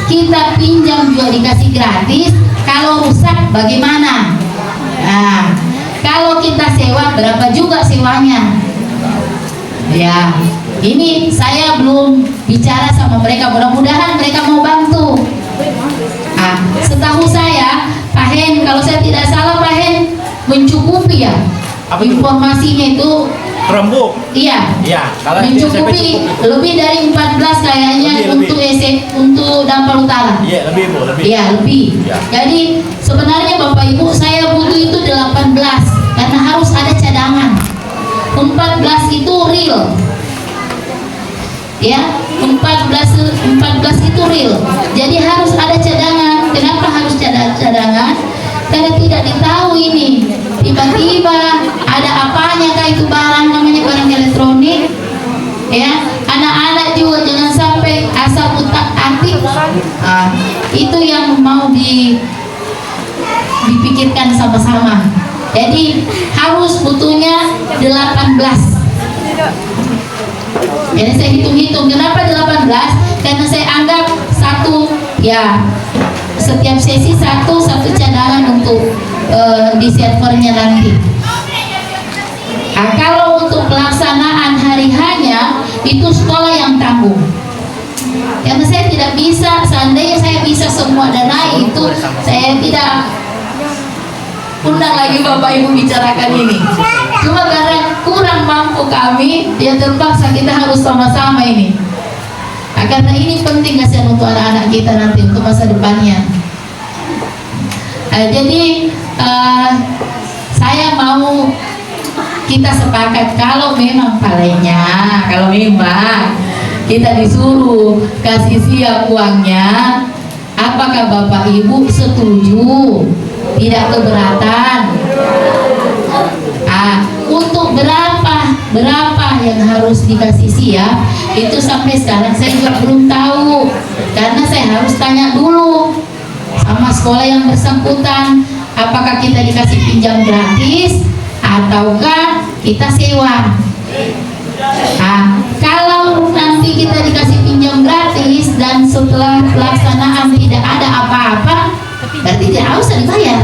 kita pinjam juga dikasih gratis, kalau rusak bagaimana? Kalau kita sewa berapa juga sewanya? Ya, ini saya belum bicara sama mereka. Mudah-mudahan mereka mau bantu. Setahu saya, Pak Hen, kalau saya tidak salah Pak Hen mencukupi ya. Informasinya itu Rembuk. Iya. Iya, kalau mencukupi lebih dari 14 kayaknya untuk untuk Dampal Utara. Iya, lebih Bu, lebih. Iya, lebih. Ya. Jadi sebenarnya Bapak Ibu saya butuh itu 18 karena harus ada cadangan. 14 itu real. Ya, 14 itu real. Jadi harus ada cadangan. Kenapa harus cadangan? Karena tidak ditahu ini. Tiba-tiba ada apanya kah itu barang, namanya barang elektronik. Ya, anak-anak juga jangan sampai asal utak-atik. Itu yang mau dipikirkan sama-sama. Jadi harus butuhnya 18. Jadi saya hitung-hitung. Kenapa 18? Karena saya anggap setiap sesi satu cadangan untuk di servernya nanti. Kalau untuk pelaksanaan hari hanya itu sekolah yang tanggung. Karena saya tidak bisa, seandainya saya bisa semua dana itu, saya tidak undang lagi Bapak Ibu bicarakan ini. Cuma karena kurang mampu kami, ya terpaksa kita harus sama-sama ini. Karena ini penting kasihan untuk anak-anak kita nanti untuk masa depannya. Jadi saya mau kita sepakat kalau memang kalau memang kita disuruh kasih siap uangnya, apakah Bapak Ibu setuju? Tidak keberatan? Untuk berapa yang harus dikasih siap itu sampai sekarang saya juga belum tahu, karena saya harus tanya dulu sama sekolah yang bersangkutan, apakah kita dikasih pinjam gratis ataukah kita sewa. Kalau nanti kita dikasih pinjam gratis dan setelah pelaksanaan tidak ada apa-apa, berarti tidak usah dibayar.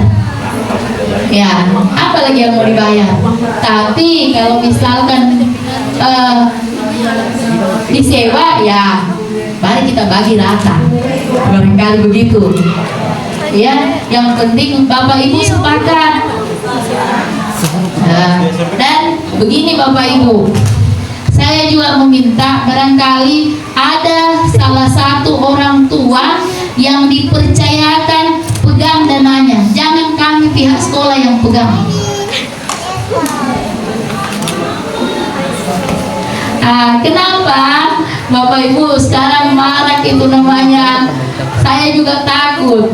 Ya, apalagi yang mau dibayar. Tapi kalau misalkan disewa, ya mari kita bagi rata, barangkali begitu. Ya, yang penting Bapak Ibu sepakat. Dan begini Bapak Ibu, saya juga meminta barangkali ada salah satu orang tua yang dipercayakan pegang dananya, jangan kami pihak sekolah yang pegang. Kenapa Bapak Ibu sekarang marak itu namanya? Saya juga takut,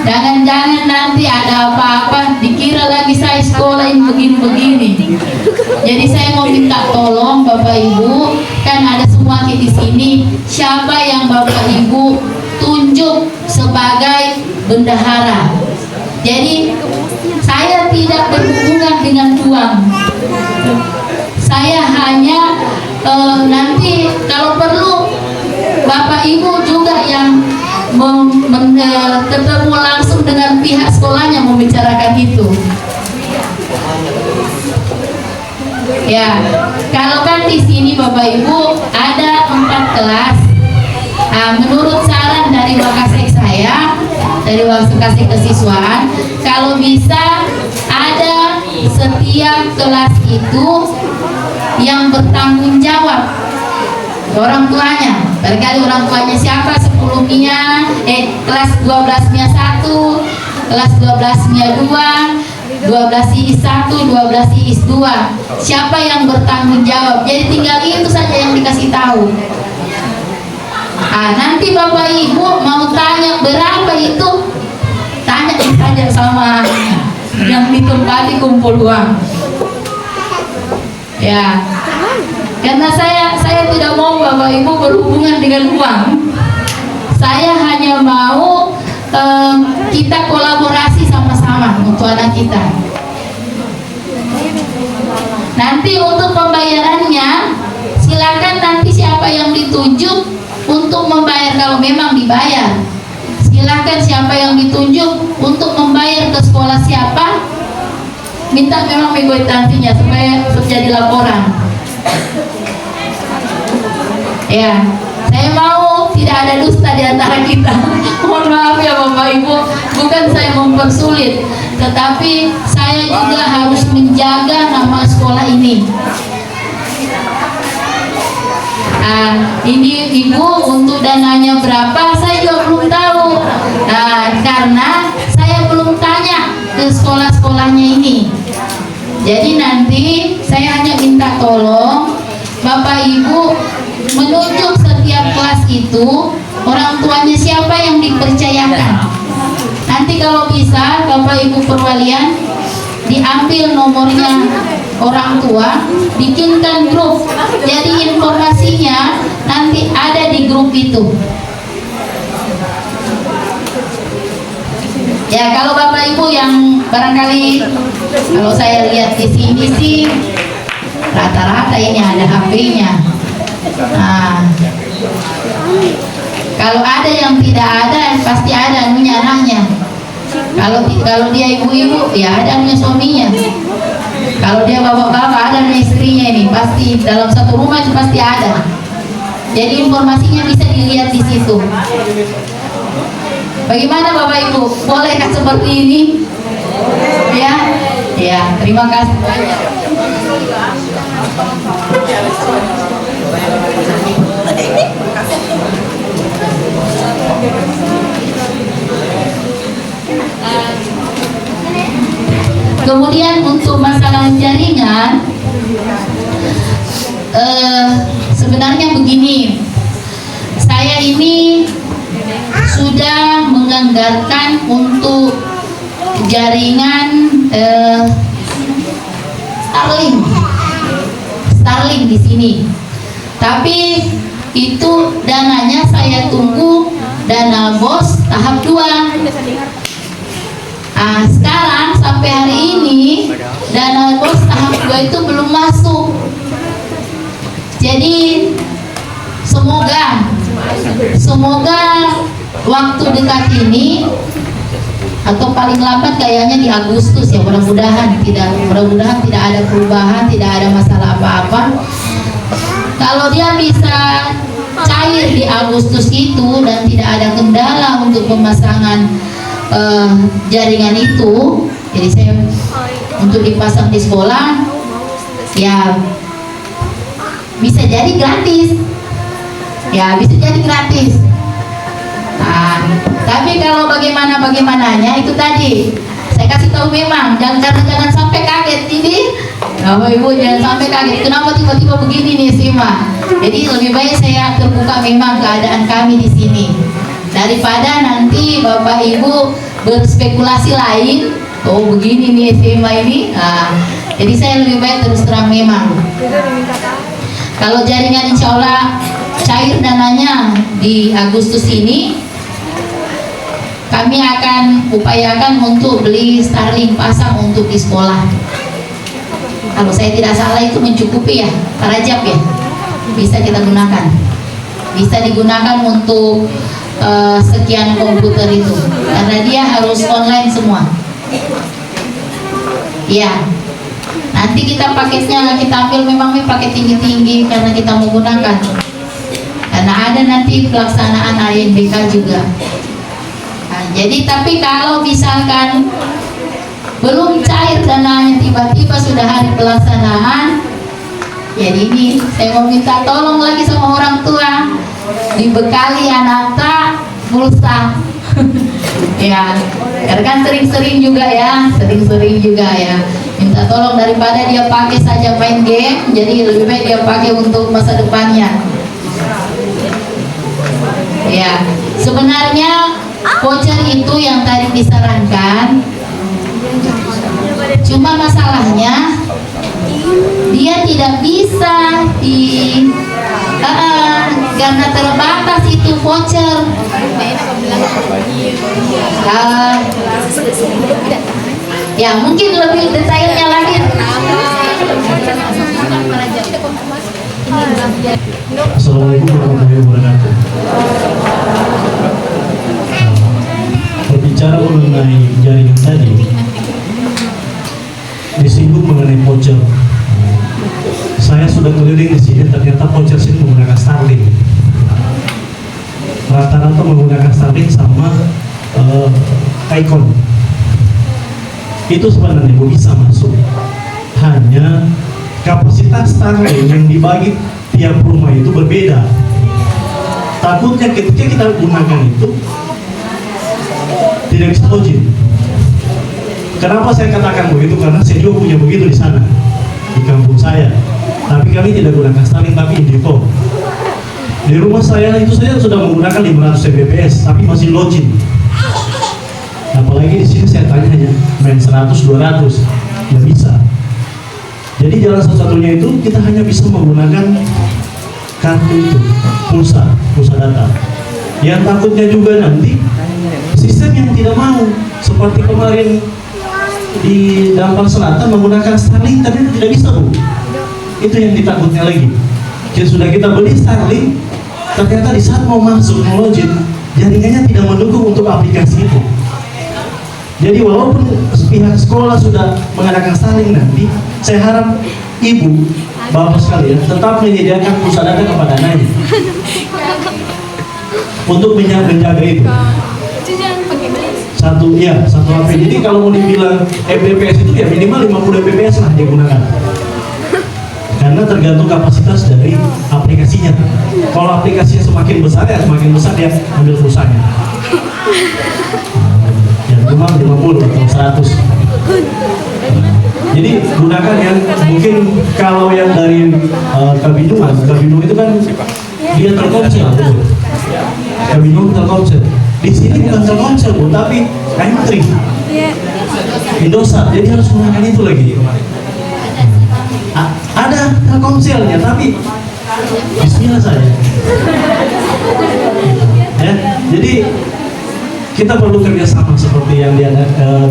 jangan-jangan nanti ada apa-apa dikira lagi saya sekolah ini begini-begini. Jadi saya mau minta tolong Bapak Ibu, kan ada semua di sini, siapa yang Bapak Ibu tunjuk sebagai bendahara. Jadi saya tidak berhubungan dengan uang. Saya hanya nanti kalau perlu Bapak Ibu juga yang ketemu langsung dengan pihak sekolahnya membicarakan itu. Ya, kalau kan di sini Bapak Ibu ada 4 kelas. Nah, menurut saran dari Wakasek saya, dari Wakasek Kesiswaan, kalau bisa ada setiap kelas itu yang bertanggung jawab orang tuanya. Barangkali orang tuanya siapa, 10 MIA, kelas 12 MIA 1, kelas 12 MIA 2, 12 IIS 1, 12 IIS 2. Siapa yang bertanggung jawab? Jadi tinggal itu saja yang dikasih tahu. Nanti Bapak Ibu mau tanya berapa itu, tanya saja sama yang ditempati kumpul uang. Ya, karena saya tidak mau Bapak Ibu berhubungan dengan uang. Saya hanya mau kita kolaborasi sama-sama untuk anak kita. Nanti untuk pembayarannya, silakan nanti siapa yang ditunjuk untuk membayar. Kalau memang dibayar, silakan siapa yang ditunjuk untuk membayar ke sekolah siapa, minta memang megoitansinya supaya terjadi laporan. Ya, saya mau tidak ada dusta di antara kita. Mohon maaf ya Bapak Ibu, bukan saya mempersulit, tetapi saya juga harus menjaga nama sekolah ini. Ini Ibu untuk dananya berapa saya juga belum tahu, karena saya belum tanya ke sekolah-sekolahnya ini. Jadi nanti saya hanya minta tolong Bapak Ibu menunjuk setiap kelas itu orang tuanya siapa yang dipercayakan. Nanti kalau bisa Bapak Ibu perwalian diambil nomornya orang tua, bikinkan grup. Jadi informasinya nanti ada di grup itu. Ya, kalau Bapak Ibu yang barangkali, kalau saya lihat di sini sih rata-rata ini ada HP-nya. Kalau ada yang tidak ada, pasti ada anunya anaknya. Kalau dia ibu-ibu, ya ada anunya suaminya. Kalau dia bapak-bapak, ada anunya istrinya. Ini pasti dalam satu rumah itu pasti ada. Jadi informasinya bisa dilihat di situ. Bagaimana Bapak Ibu? Bolehkah seperti ini? Ya, ya. Terima kasih banyak. Kemudian untuk masalah jaringan, sebenarnya begini, saya ini sudah menganggarkan untuk jaringan Starlink di sini. Tapi itu dananya saya tunggu dana BOS tahap 2. Sekarang sampai hari ini dana BOS tahap 2 itu belum masuk. Jadi semoga waktu dekat ini atau paling lambat kayaknya di Agustus ya, mudah-mudahan tidak ada perubahan, tidak ada masalah apa-apa. Kalau dia bisa cair di Agustus itu dan tidak ada kendala untuk pemasangan jaringan itu, jadi saya untuk dipasang di sekolah ya bisa jadi gratis. Tapi kalau bagaimananya itu tadi saya kasih tahu, memang jangan sampai kaget ini. Bapak Ibu jangan sampai kaget, kenapa tiba-tiba begini nih Sima. Jadi lebih baik saya terbuka memang keadaan kami di sini, daripada nanti Bapak Ibu berspekulasi lain, oh begini nih SMA ini. Jadi saya lebih baik terus terang memang. Kalau jaringan insya Allah cair dananya di Agustus ini, kami akan upayakan untuk beli Starlink pasang untuk di sekolah. Kalau saya tidak salah itu mencukupi ya, Pak Rajab ya, bisa kita gunakan. Bisa digunakan untuk sekian komputer itu, karena dia harus online semua. Ya, nanti kita paketnya kita ambil memang paket tinggi-tinggi karena kita menggunakan. Karena ada nanti pelaksanaan ANBK juga. Nah, jadi tapi kalau misalkan belum cair dananya, tiba-tiba sudah hari pelaksanaan, jadi ini saya mau minta tolong lagi sama orang tua, dibekali anak pulsa. Ya, karena kan sering-sering juga ya, minta tolong daripada dia pakai saja main game, jadi lebih baik dia pakai untuk masa depannya. Ya, sebenarnya voucher itu yang tadi disarankan, cuma masalahnya dia tidak bisa karena terbatas itu voucher. Ya mungkin lebih detailnya lagi. Assalamualaikum warahmatullahi wabarakatuh. Berbicara mengenai jaringan tadi, disinggung mengenai voucher. Saya sudah keliling di sini, ternyata voucher sini menggunakan Starlink. Rata-rata menggunakan Starlink sama Icon. Itu sebenarnya bisa masuk. Hanya kapasitas Starlink yang dibagi tiap rumah itu berbeda. Takutnya ketika kita gunakan itu tidak bisa login. Kenapa saya katakan begitu? Karena saya juga punya begitu di sana, di kampung saya. Tapi kami tidak gunakan Starlink, tapi Indihome. Di rumah saya itu saja sudah menggunakan 500 Mbps, tapi masih login. Apalagi di sini saya tanya hanya main 100-200, nggak bisa. Jadi jalan satu-satunya itu kita hanya bisa menggunakan kartu itu, pulsa data. Yang takutnya juga nanti sistem yang tidak mau, seperti kemarin di Dampang Selatan menggunakan Starlink tapi tidak bisa, Bu. Itu yang ditakutnya lagi. Jadi sudah kita beli Starlink, ternyata di saat mau masuk mau login, jaringannya tidak mendukung untuk aplikasi itu. Jadi walaupun pihak sekolah sudah mengadakan Starlink nanti, saya harap ibu, bapak sekalian tetap menyediakan pulsa data kepada anaknya untuk menjaga itu. Satu HP. Jadi kalau mau dibilang Mbps itu ya minimal 50 Mbps lah digunakan. Karena tergantung kapasitas dari aplikasinya. Kalau aplikasinya semakin besar dia ambil pulsanya. Yang cuma 50 atau 100. Jadi gunakan yang mungkin kalau yang dari Kabinung itu kan dia Telkomsel. Kabinung Telkomsel. Di sini bukan Telkomsel, Bu, tapi M3. Indosat. Jadi harus menggunakan itu lagi. Ada Telkomselnya, tapi bismillah saja. Ya, jadi kita perlu kerjasama seperti yang dia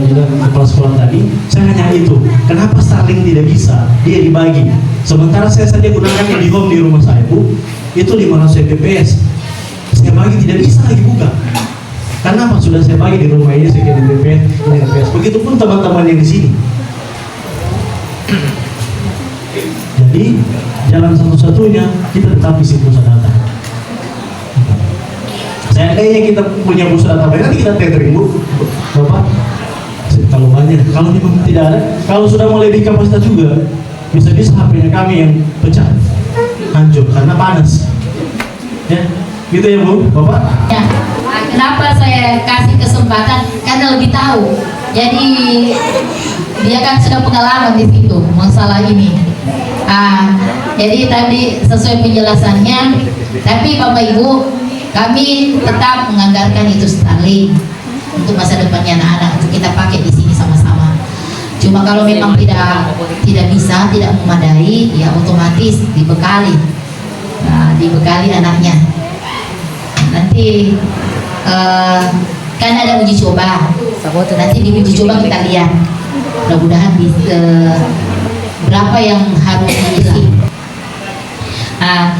bilang kepala sekolah tadi. Saya hanya itu. Kenapa Starlink tidak bisa? Dia dibagi. Sementara saya saja gunakan Indihome di rumah saya, Bu. Itu 500 Mbps. Saya bagi tidak bisa lagi buka. Karena apa? Sudah saya bagi di rumah ini sekian Mbps. Begitupun teman-teman yang di sini. Jadi jalan satu-satunya kita tetap isi pulsa data. Seandainya kita punya pulsa data banyak, nanti kita tethering, Bu, Bapak. Kalau banyak, kalau memang tidak ada, kalau sudah mulai di kapasitas juga, bisa-bisa HP-nya kami yang pecah, hancur karena panas. Ya, gitu ya, Bu, Bapak. Ya, kenapa saya kasih kesempatan? Karena lebih tahu. Jadi dia kan sudah pengalaman di situ masalah ini. Jadi tadi sesuai penjelasannya, tapi Bapak Ibu, kami tetap menganggarkan itu Starlink untuk masa depannya anak-anak, untuk kita pakai di sini sama-sama. Cuma kalau memang tidak bisa, tidak memadai, ya otomatis dibekali. Nah, dibekali anaknya. Nanti kan ada uji coba. Nanti di uji coba kita lihat. Mudah-mudahan berapa yang harus diisi. Nah,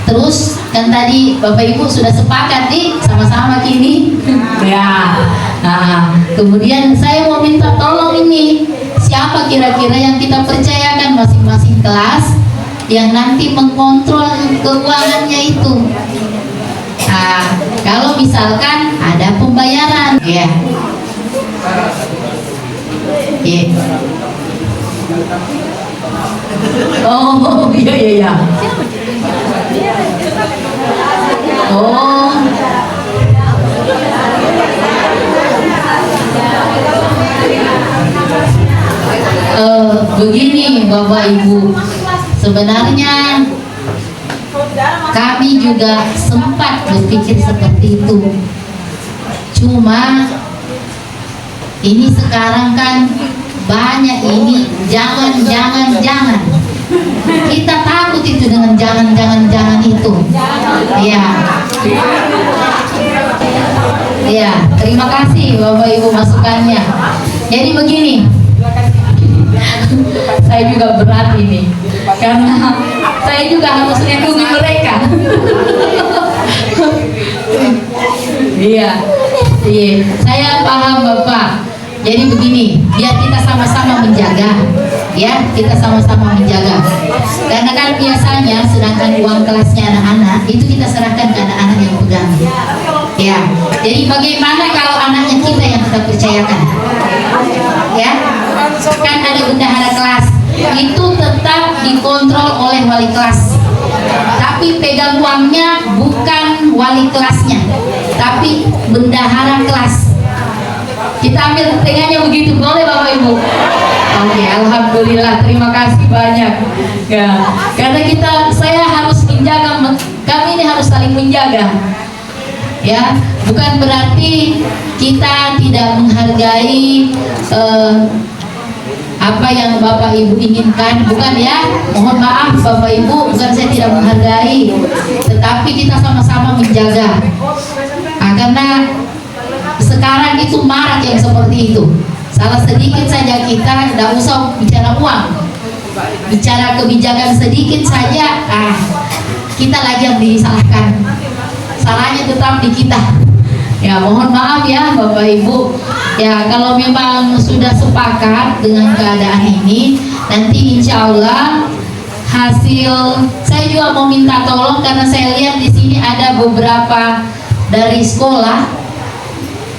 terus kan tadi Bapak Ibu sudah sepakat nih sama-sama kini. Ya. Nah, kemudian saya mau minta tolong ini, siapa kira-kira yang kita percayakan masing-masing kelas yang nanti mengkontrol keuangannya itu. Nah, kalau misalkan ada pembayaran, ya. Yeah. Oh, iya. Oh. Begini Bapak Ibu, sebenarnya kami juga sempat berpikir seperti itu. Cuma ini sekarang kan banyak ini jangan. Kita takut itu dengan jangan itu. Ya, terima kasih Bapak Ibu masukannya. Jadi begini, saya juga berat ini karena saya juga harus melindungi mereka. Iya, saya paham Bapak. Jadi begini, biar kita sama-sama menjaga, ya, kita sama-sama menjaga. Karena kan biasanya sedangkan uang kelasnya anak-anak itu kita serahkan ke anak-anak yang pegang. Ya, jadi bagaimana kalau anaknya kita yang kita percayakan? Ya, kan ada bendahara kelas, itu tetap dikontrol oleh wali kelas. Tapi pegang uangnya bukan wali kelasnya, tapi bendahara kelas. Kita ambil tengahnya begitu, boleh Bapak Ibu? Oke, alhamdulillah, terima kasih banyak. Ya, karena saya harus menjaga, kami ini harus saling menjaga. Ya, bukan berarti kita tidak menghargai apa yang Bapak Ibu inginkan, bukan ya. Mohon maaf Bapak Ibu, bukan saya tidak menghargai, tetapi kita sama-sama menjaga. Karena sekarang itu marak yang seperti itu. Salah sedikit saja kita tidak usah bicara uang, bicara kebijakan sedikit saja, kita lagi yang disalahkan. Salahnya tetap di kita. Ya, mohon maaf ya Bapak Ibu. Ya, kalau memang sudah sepakat dengan keadaan ini, nanti insya Allah hasil, saya juga mau minta tolong karena saya lihat di sini ada beberapa dari sekolah.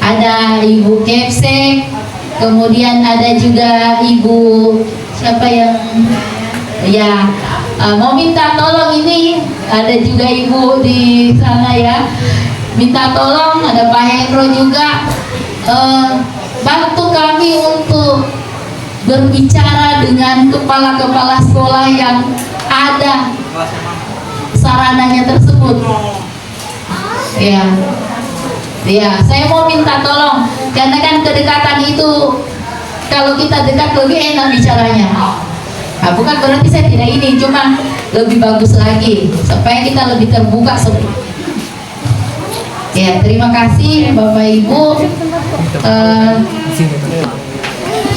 Ada Ibu Kepsek, kemudian ada juga Ibu siapa yang ya mau minta tolong ini, ada juga Ibu di sana ya, minta tolong, ada Pak Hendro juga, bantu kami untuk berbicara dengan kepala-kepala sekolah yang ada sarananya tersebut. Ya, saya mau minta tolong karena kan kedekatan itu kalau kita dekat lebih enak bicaranya. Nah, bukan berarti saya tidak ini, cuma lebih bagus lagi supaya kita lebih terbuka. Ya, terima kasih Bapak Ibu.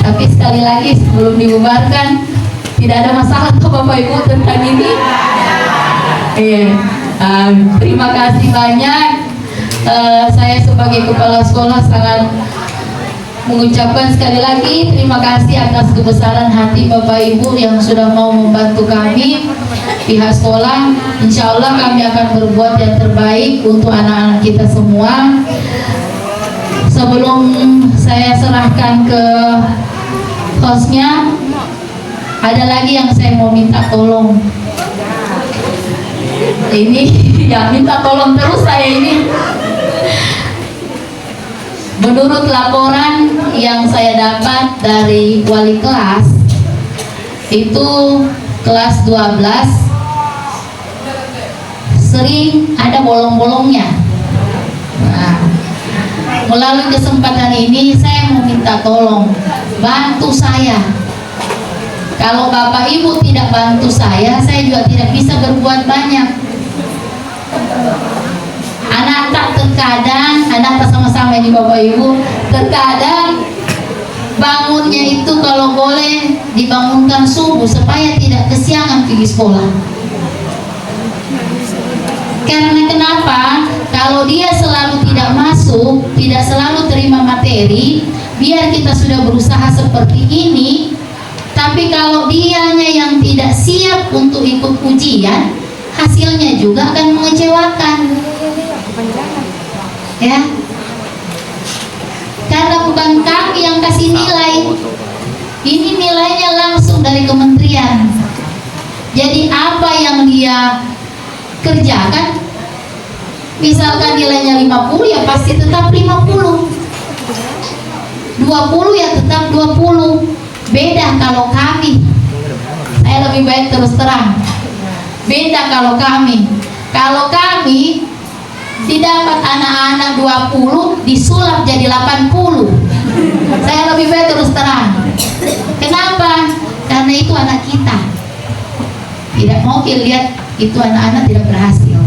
Tapi sekali lagi sebelum dibubarkan, tidak ada masalah tuh Bapak Ibu tentang ini. Terima kasih banyak. Saya sebagai kepala sekolah sangat mengucapkan sekali lagi terima kasih atas kebesaran hati Bapak Ibu yang sudah mau membantu kami pihak sekolah. Insya Allah kami akan berbuat yang terbaik untuk anak-anak kita semua. Sebelum saya serahkan ke hostnya, ada lagi yang saya mau minta tolong. Ini ya minta tolong terus saya ini. Menurut laporan yang saya dapat dari wali kelas, itu kelas 12 sering ada bolong-bolongnya. Nah, melalui kesempatan ini saya mau minta tolong bantu saya. Kalau Bapak Ibu tidak bantu saya juga tidak bisa berbuat banyak. Anak tak terkadang, anak tak sama-sama ini Bapak Ibu, terkadang bangunnya itu kalau boleh dibangunkan subuh supaya tidak kesiangan pergi sekolah. Karena kenapa? Kalau dia selalu tidak masuk, tidak selalu terima materi, biar kita sudah berusaha seperti ini, tapi kalau dianya yang tidak siap untuk ikut ujian, hasilnya juga akan mengecewakan. Ya. Karena bukan kami yang kasih nilai, ini nilainya langsung dari kementerian. Jadi apa yang dia kerjakan, misalkan nilainya 50 ya pasti tetap 50, 20 ya tetap 20. Beda kalau kami, saya lebih baik terus terang, beda kalau kami didapat anak-anak 20 disulap jadi 80. Saya lebih baik terus terang. Kenapa? Karena itu anak kita. Tidak mau lihat itu anak-anak tidak berhasil.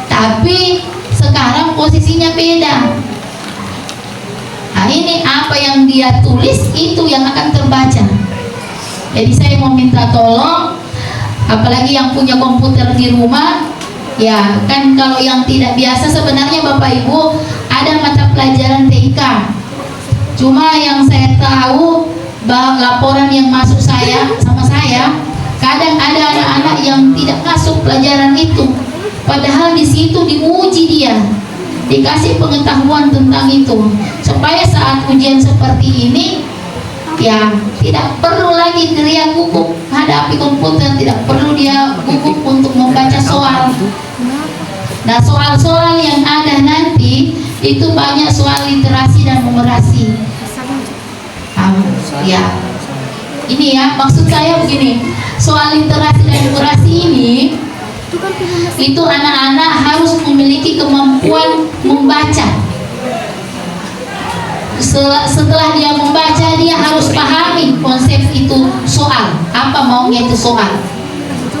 Tapi sekarang posisinya beda. Nah ini apa yang dia tulis itu yang akan terbaca. Jadi saya mau minta tolong, apalagi yang punya komputer di rumah, ya kan kalau yang tidak biasa sebenarnya Bapak Ibu ada mata pelajaran TIK. Cuma yang saya tahu bahwa laporan yang masuk sama saya, kadang ada anak-anak yang tidak masuk pelajaran itu. Padahal di situ diuji dia, dikasih pengetahuan tentang itu, supaya saat ujian seperti ini ya tidak perlu lagi teriak gugup hadapi komputer, tidak perlu dia gugup untuk membaca soal. Nah soal-soal yang ada nanti itu banyak soal literasi dan numerasi. Ya ini ya maksud saya begini, soal literasi dan numerasi ini itu anak-anak harus memiliki kemampuan membaca. Setelah dia membaca, dia harus pahami konsep itu soal, apa maunya itu soal,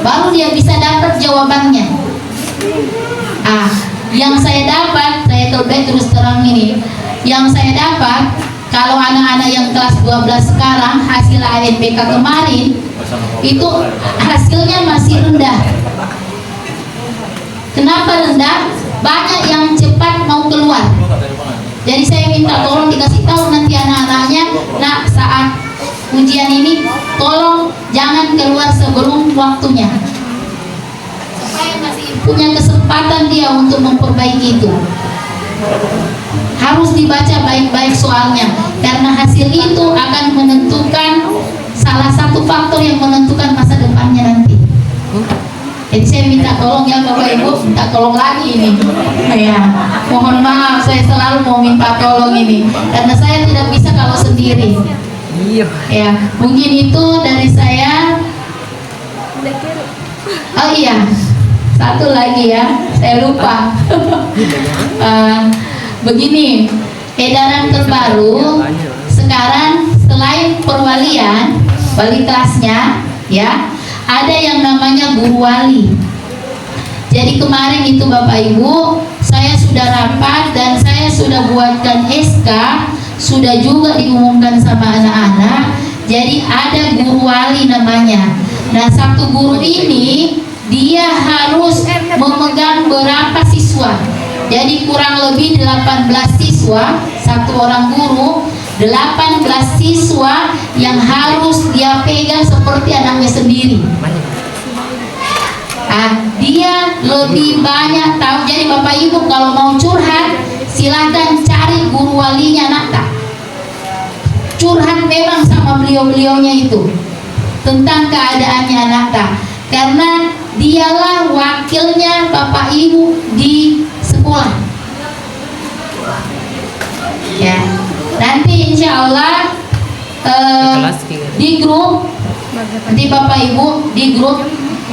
baru dia bisa dapat jawabannya. Yang saya dapat, saya terus terang ini, yang saya dapat, kalau anak-anak yang kelas 12 sekarang hasil ANBK kemarin itu hasilnya masih rendah. Kenapa rendah? Banyak yang cepat mau keluar. Jadi saya minta tolong dikasih tahu nanti anak-anaknya, nah saat ujian ini tolong jangan keluar sebelum waktunya, supaya masih punya kesempatan dia untuk memperbaiki itu. Harus dibaca baik-baik soalnya, karena hasil itu akan menentukan, salah satu faktor yang menentukan masa depannya nanti. Jadi saya minta tolong ya Bapak Ibu, minta tolong lagi ini. Ya, mohon maaf saya selalu mau minta tolong ini, karena saya tidak bisa kalau sendiri. Ya, mungkin itu dari saya. Oh iya, satu lagi ya, saya lupa. Begini, edaran terbaru sekarang selain perwalian, wali kelasnya, ya. Ada yang namanya guru wali. Jadi kemarin itu Bapak Ibu, saya sudah rapat dan saya sudah buatkan SK, sudah juga diumumkan sama anak-anak. Jadi ada guru wali namanya. Nah satu guru ini dia harus memegang berapa siswa. Jadi kurang lebih 18 siswa, satu orang guru, 18 siswa yang harus dia pegang seperti anaknya sendiri. Dia lebih banyak tahu. Jadi Bapak Ibu kalau mau curhat, silahkan cari guru walinya Nakta. Curhat memang sama beliau-beliaunya itu tentang keadaannya Nakta, karena dialah wakilnya Bapak Ibu di sekolah. Ya. Nanti insya Allah di grup, nanti Bapak Ibu di grup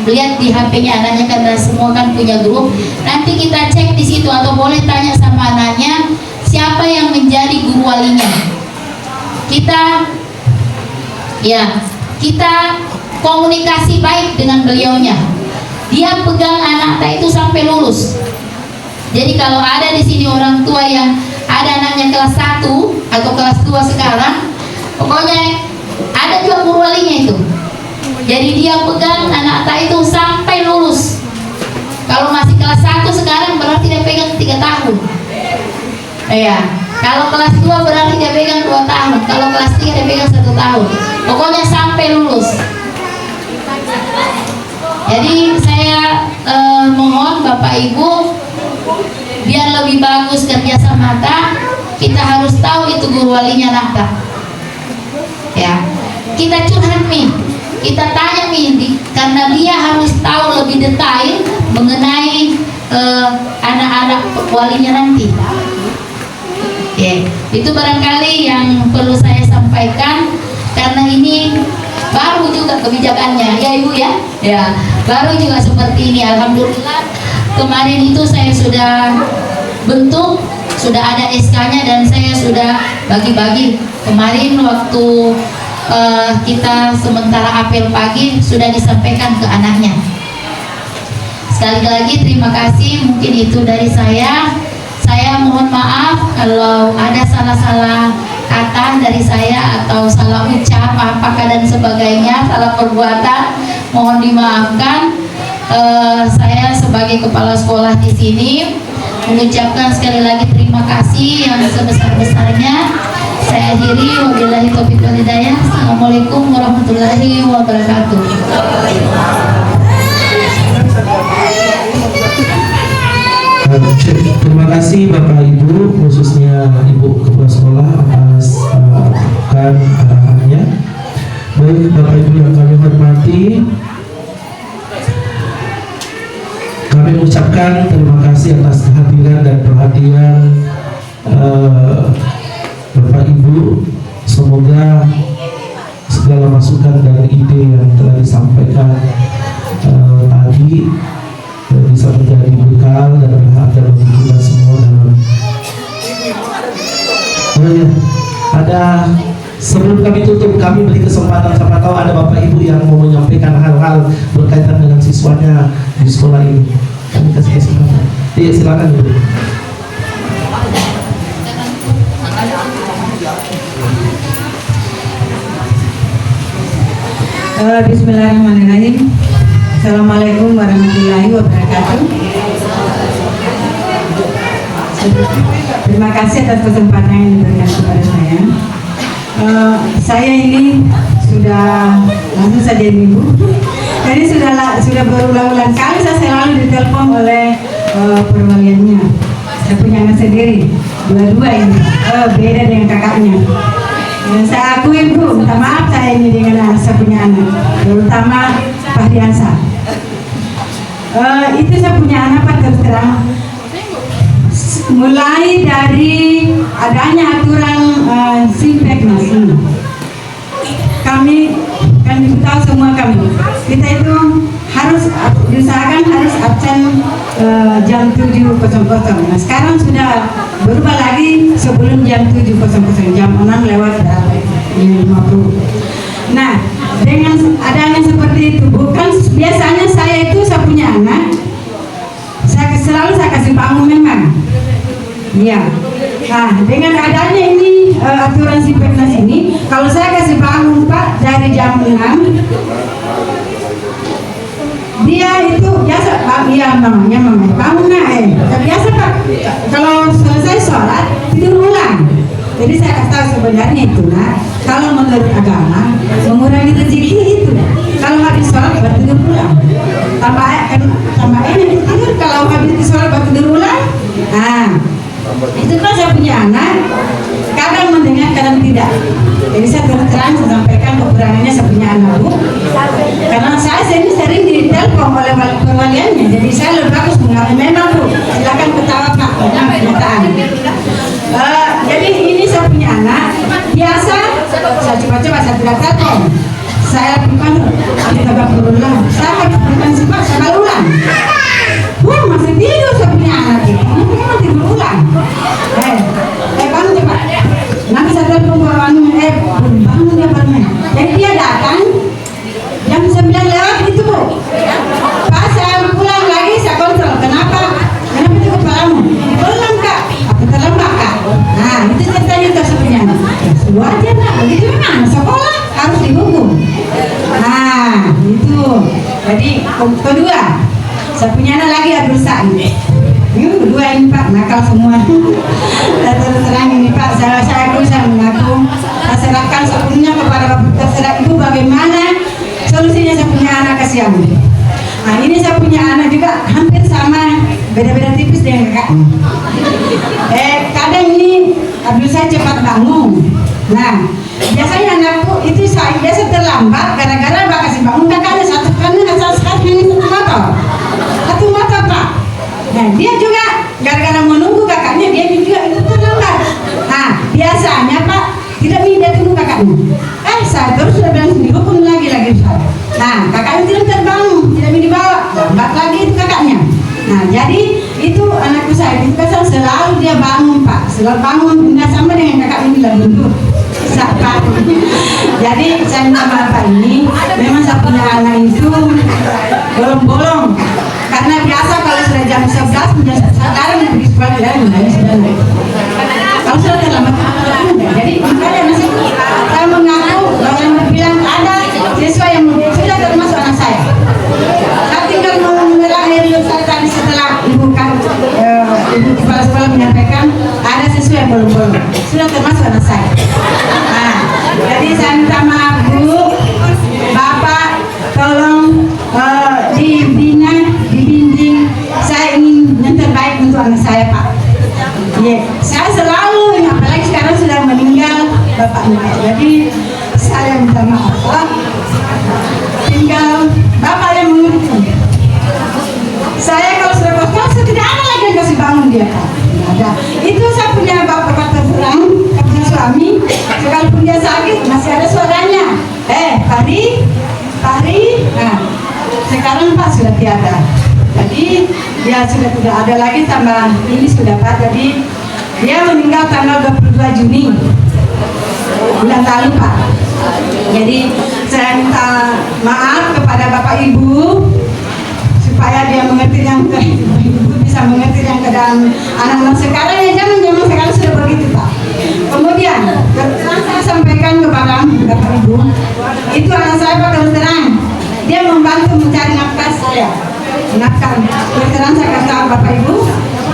lihat di HP-nya anaknya, karena semua kan punya grup. Nanti kita cek di situ, atau boleh tanya sama anaknya siapa yang menjadi guru walinya. kita komunikasi baik dengan beliaunya. Dia pegang anak itu sampai lulus. Jadi kalau ada di sini orang tua yang ada anaknya kelas 1 atau kelas 2 sekarang, pokoknya ada juga guru walinya itu. Jadi dia pegang anak itu sampai lulus. Kalau masih kelas 1 sekarang berarti dia pegang 3 tahun. Ya. Kalau kelas 2 berarti dia pegang 2 tahun. Kalau kelas 3 dia pegang 1 tahun. Pokoknya sampai lulus. Jadi saya mohon Bapak Ibu, biar lebih bagus kerjasama kita harus tahu itu guru walinya Nakta. Ya, kita curhat nih, kita tanya nih, karena dia harus tahu lebih detail mengenai anak-anak walinya nanti. Ya, itu barangkali yang perlu saya sampaikan, karena ini baru juga kebijakannya, ya Ibu ya. Ya, baru juga seperti ini. Alhamdulillah kemarin itu saya sudah bentuk, sudah ada SK-nya dan saya sudah bagi-bagi. Kemarin waktu kita sementara apel pagi sudah disampaikan ke anaknya. Sekali lagi terima kasih, mungkin itu dari saya. Saya mohon maaf kalau ada salah-salah kata dari saya atau salah ucap apakah dan sebagainya, salah perbuatan, mohon dimaafkan. Saya sebagai kepala sekolah di sini mengucapkan sekali lagi terima kasih yang sebesar-besarnya. Saya akhiri, wabillahi taufiq wal hidayah. Assalamualaikum warahmatullahi wabarakatuh. Terima kasih Bapak Ibu, khususnya Ibu Kepala Sekolah atas arahannya. Baik Bapak Ibu yang kami hormati, kami ucapkan terima kasih atas kehadiran dan perhatian Bapak Ibu. Semoga segala masukan dan ide yang telah disampaikan tadi bisa menjadi bekal dan berharga bagi kita semua dalam. Ada, sebelum kami tutup, kami beri kesempatan, siapa tahu ada Bapak Ibu yang mau menyampaikan hal-hal berkaitan dengan siswanya di sekolah ini. Kami kasih kesempatan. Iya, silakan Ibu. Bismillahirrahmanirrahim. Assalamualaikum warahmatullahi wabarakatuh. Terima kasih atas kesempatan yang diberikan kepada saya. Saya ini sudah langsung saja Ibu. Jadi sudah berulang-ulang kali saya selalu ditelepon oleh perwaliannya. Saya punya anak sendiri, dua-dua ini, beda dengan kakaknya. Saya akui Bu, minta maaf saya ini dengan saya punya anak, terutama Fahriansa. Itu saya punya anak Pak, terus terang. Mulai dari adanya aturan Simpeknas ini, kami kan tahu semua kami, kita itu harus diusahakan harus absen jam 7.00. Nah sekarang sudah berubah lagi sebelum jam 7.00, jam 6 lewat 50. Nah dengan adanya seperti itu, bukan biasanya saya itu saya punya anak, selalu saya kasih bangun memang. Iya. Nah, dengan adanya ini aturan Simpeknas ini, kalau saya kasih bangun Pak dari jam 6, dia itu biasa Pak, iya mamanya bangun biasa Pak, kalau selesai sholat tidur ulang. Jadi saya kasih tahu sebenarnya itu kalau menurut agama mengurangi rezeki itu. Kalau habis sholat baru tidur ulang. Tambah ini tidur kalau habis sholat baru tidur ulang. Nah, itu kan saya punya anak, kadang mendengar kadang tidak. Jadi saya terus terang saya sampaikan kekurangannya saya punya anak Bu. Karena saya sering ditelepon oleh perwaliannya, jadi saya lebih bagus mengalami memang Bu. Silakan ketawa Pak, memang kenyataan. Jadi ini saya punya anak, biasa saya coba-coba saya tidak telepon. Saya lakukan astagfirullah, saya lakukan sifat saya ulang. Wah masih tidur saya punya anak itu, memang tidur ulang. Bang coba, nanti saya telepon sekolah harus dihukum. Nah itu. Jadi kedua, saya punya anak lagi Abdul Said. Ini kedua ini Pak, nakal semua. Terus terang ini Pak, saya mengaku serahkan sepenuhnya kepada Bapak terserah Ibu bagaimana solusinya saya punya anak kasihan. Nah ini saya punya anak juga hampir sama, beda-beda tipis dengan kakaknya. Kadang ini Abdul Said cepat bangun. Nah biasanya anakku itu saya biasa terlambat gara-gara Pak kasih bangun kakaknya satu motor Pak. Nah dia juga gara-gara menunggu kakaknya dia juga itu terlambat. Nah biasanya Pak tidak minta tunggu kakaknya. Saya terus sudah bilang dihukum lagi Ustaz. Nah kakaknya tidak terbangun, tidak dibawa, lambat lagi itu kakaknya. Nah jadi itu anakku saya itu kan selalu dia bangun Pak, selalu bangun nggak sama dengan kakaknya bilang dulu. Pak. Jadi saya minta Bapak ini memang saya punya anak itu bolong-bolong karena biasa kalau sudah jam 11 sekarang pergi sekolah dan sudah naik. Kalau sudah terlambat jadi makanya masih saya mengaku yang bilang ada siswa yang sudah termasuk anak saya. Saya tinggal mengakhiri saya tadi setelah ibu kepala sekolah menyampaikan ada siswa yang bolong-bolong sudah termasuk anak saya. Nah, jadi saya minta maaf Bu, Bapak tolong dibina, dibimbing. Saya ingin yang terbaik untuk anak saya Pak. Saya selalu, apalagi sekarang sudah meninggal bapaknya. Jadi saya minta maaf Pak. Tinggal Bapak yang mengerti. Saya kalau sudah berkuasa tidak ada lagi yang kasih bangun dia Pak. Ada. Itu saya punya bapak terserang, punya suami. Sekalipun dia sakit masih ada suaranya. Pari. Nah, sekarang Pak sudah tiada. Jadi dia sudah tidak ada lagi tambah ini sudah Pak. Jadi dia meninggal tanggal 22 Juni bulan lalu Pak. Jadi saya minta maaf kepada Bapak Ibu supaya dia mengerti yang bisa mengerti yang keadaan anak-anak sekarang ya zaman sekarang sudah begitu Pak. Kemudian terus saya sampaikan kepada Bapak Ibu itu anak saya Pak terus terang dia membantu mencari nafkah saya terus terang saya kata Bapak Ibu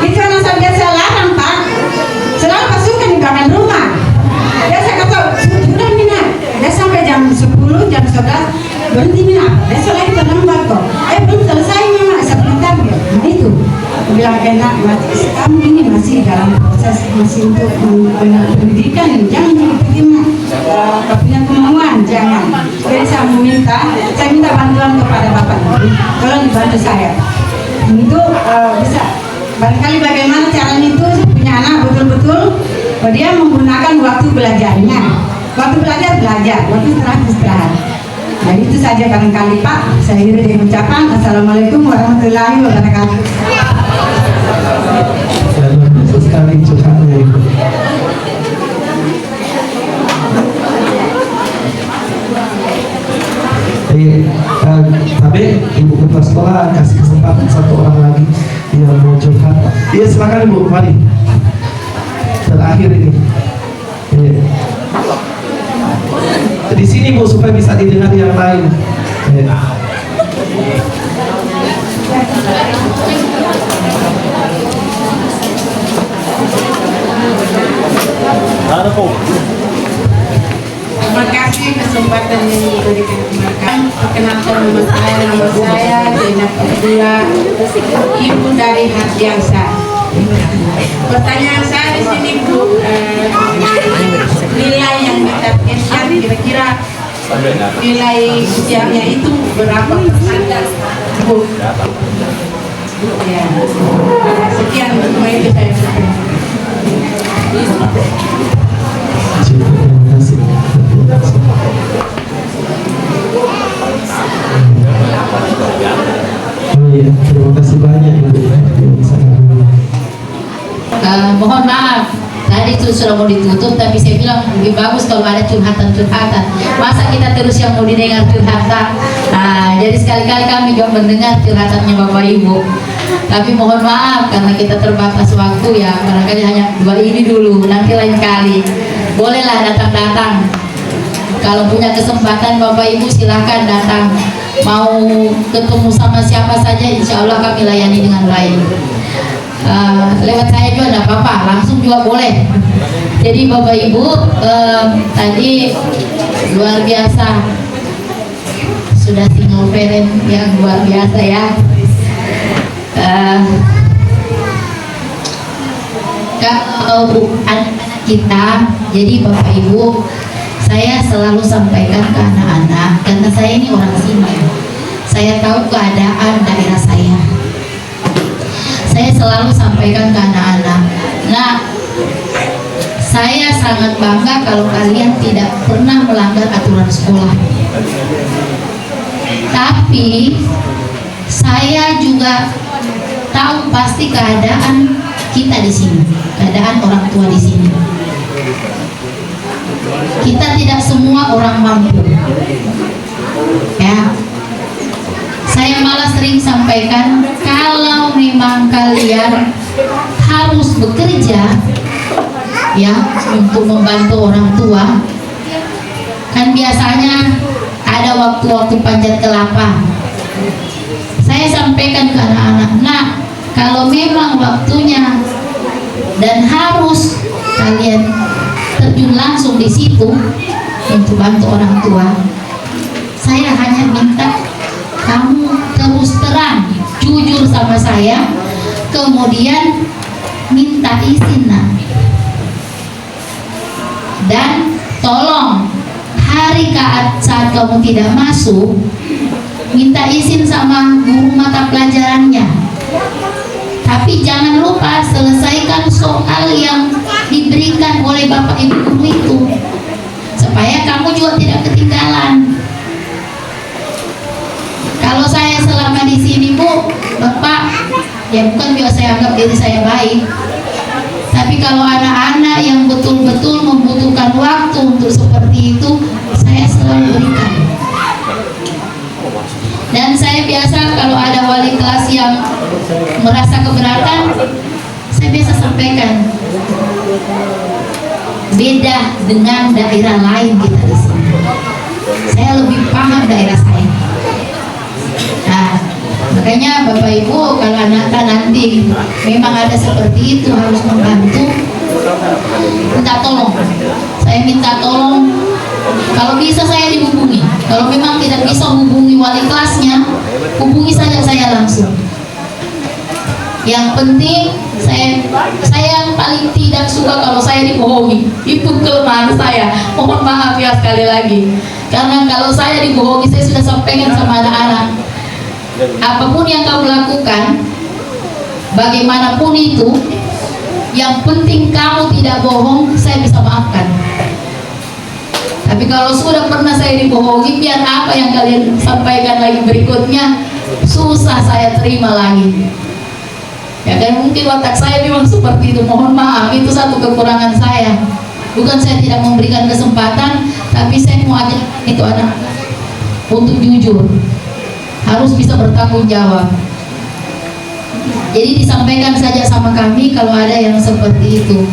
itu anak saya biasa larang Pak selalu pasukan di belakang rumah dia saya kata sudah minat dia sampai jam 10 jam 11 berhenti minat besok lagi terlambat kok belum selesai memang sebentar ya. Nah itu bilang enak kamu ini masih dalam proses masih untuk pendidikan jangan begitu punya kemauan jangan. Jadi saya minta bantuan kepada Bapak kalau dibantu saya itu bisa barangkali bagaimana caranya itu punya anak betul-betul dia menggunakan waktu belajarnya waktu belajar waktu istirahat. Jadi itu saja barangkali Pak. Saya akhiri dengan ucapan Assalamualaikum warahmatullahi wabarakatuh. Luar biasa sekali curhatnya Ibu. Tapi Ibu Kepala Sekolah kasih kesempatan satu orang lagi yang mau curhat. Iya silakan Ibu, mari. Terakhir ini. Di sini Bu supaya bisa didengar yang lain. Terima kasih kesempatan yang diberikan. Perkenalkan nama saya Zainab Abdullah, ibu dari Hardiansa. Pertanyaan saya di sini Bu, nilai yang ditargetkan kira-kira nilai ujiannya itu berapa persen Bu? Ya. Sekian cuma itu saya sampaikan. Terima kasih banyak Ibu. Mohon maaf tadi itu sudah mau ditutup tapi saya bilang lebih bagus kalau ada curhatan masa kita terus yang mau didengar curhatan. Jadi sekali-kali kami juga mendengar curhatannya Bapak Ibu tapi mohon maaf karena kita terbatas waktu ya barangkali hanya 2 ini dulu nanti lain kali bolehlah datang-datang Kalau punya kesempatan Bapak Ibu silakan datang. Mau ketemu sama siapa saja, insya Allah kami layani dengan baik. Lewat saya juga tidak apa-apa, langsung juga boleh. Jadi Bapak Ibu, tadi luar biasa, sudah single parent yang luar biasa ya. Anak kita, jadi Bapak Ibu, saya selalu sampaikan ke anak-anak, karena saya ini orang sini, saya tahu keadaan daerah saya. Saya selalu sampaikan ke anak-anak. Nah, saya sangat bangga kalau kalian tidak pernah melanggar aturan sekolah. Tapi saya juga tahu pasti keadaan kita di sini, keadaan orang tua di sini. Kita tidak semua orang mampu. Ya. Saya malah sering sampaikan, kalau memang kalian harus bekerja ya untuk membantu orang tua, kan biasanya ada waktu-waktu panjat kelapa. Saya sampaikan ke anak-anak, nah kalau memang waktunya dan harus kalian terjun langsung di situ untuk bantu orang tua, saya hanya minta kamu terus terang, jujur sama saya, kemudian minta izin. Dan tolong hari saat kamu tidak masuk, minta izin sama guru mata pelajarannya. Tapi jangan lupa selesaikan soal yang diberikan oleh Bapak Ibu guru itu, supaya kamu juga tidak ketinggalan. Kalau saya selama di sini Bu, Bapak, ya bukan biar saya anggap diri saya baik, tapi kalau anak-anak yang betul-betul membutuhkan waktu untuk seperti itu, saya selalu berikan. Dan saya biasa kalau ada wali kelas yang merasa keberatan, saya biasa sampaikan, beda dengan daerah lain kita di sini. Saya lebih paham daerah saya. Nah, makanya Bapak Ibu, kalau anak-anak nanti memang ada seperti itu harus membantu, minta tolong. Saya minta tolong, kalau bisa saya dihubungi. Kalau memang tidak bisa hubungi wali kelasnya, hubungi saja saya langsung. Yang penting saya paling tidak suka kalau saya dibohongi. Itu kelemahan saya. Mohon maaf ya sekali lagi. Karena kalau saya dibohongi, saya sudah sampaikan sama anak-anak, apapun yang kamu lakukan, bagaimanapun itu, yang penting kamu tidak bohong, saya bisa maafkan. Tapi kalau sudah pernah saya dibohongi, biar apa yang kalian sampaikan lagi berikutnya, susah saya terima lagi. Ya kan, mungkin watak saya memang seperti itu, mohon maaf, itu satu kekurangan saya. Bukan saya tidak memberikan kesempatan, tapi saya mau ajak itu anak untuk jujur, harus bisa bertanggung jawab. Jadi disampaikan saja sama kami kalau ada yang seperti itu.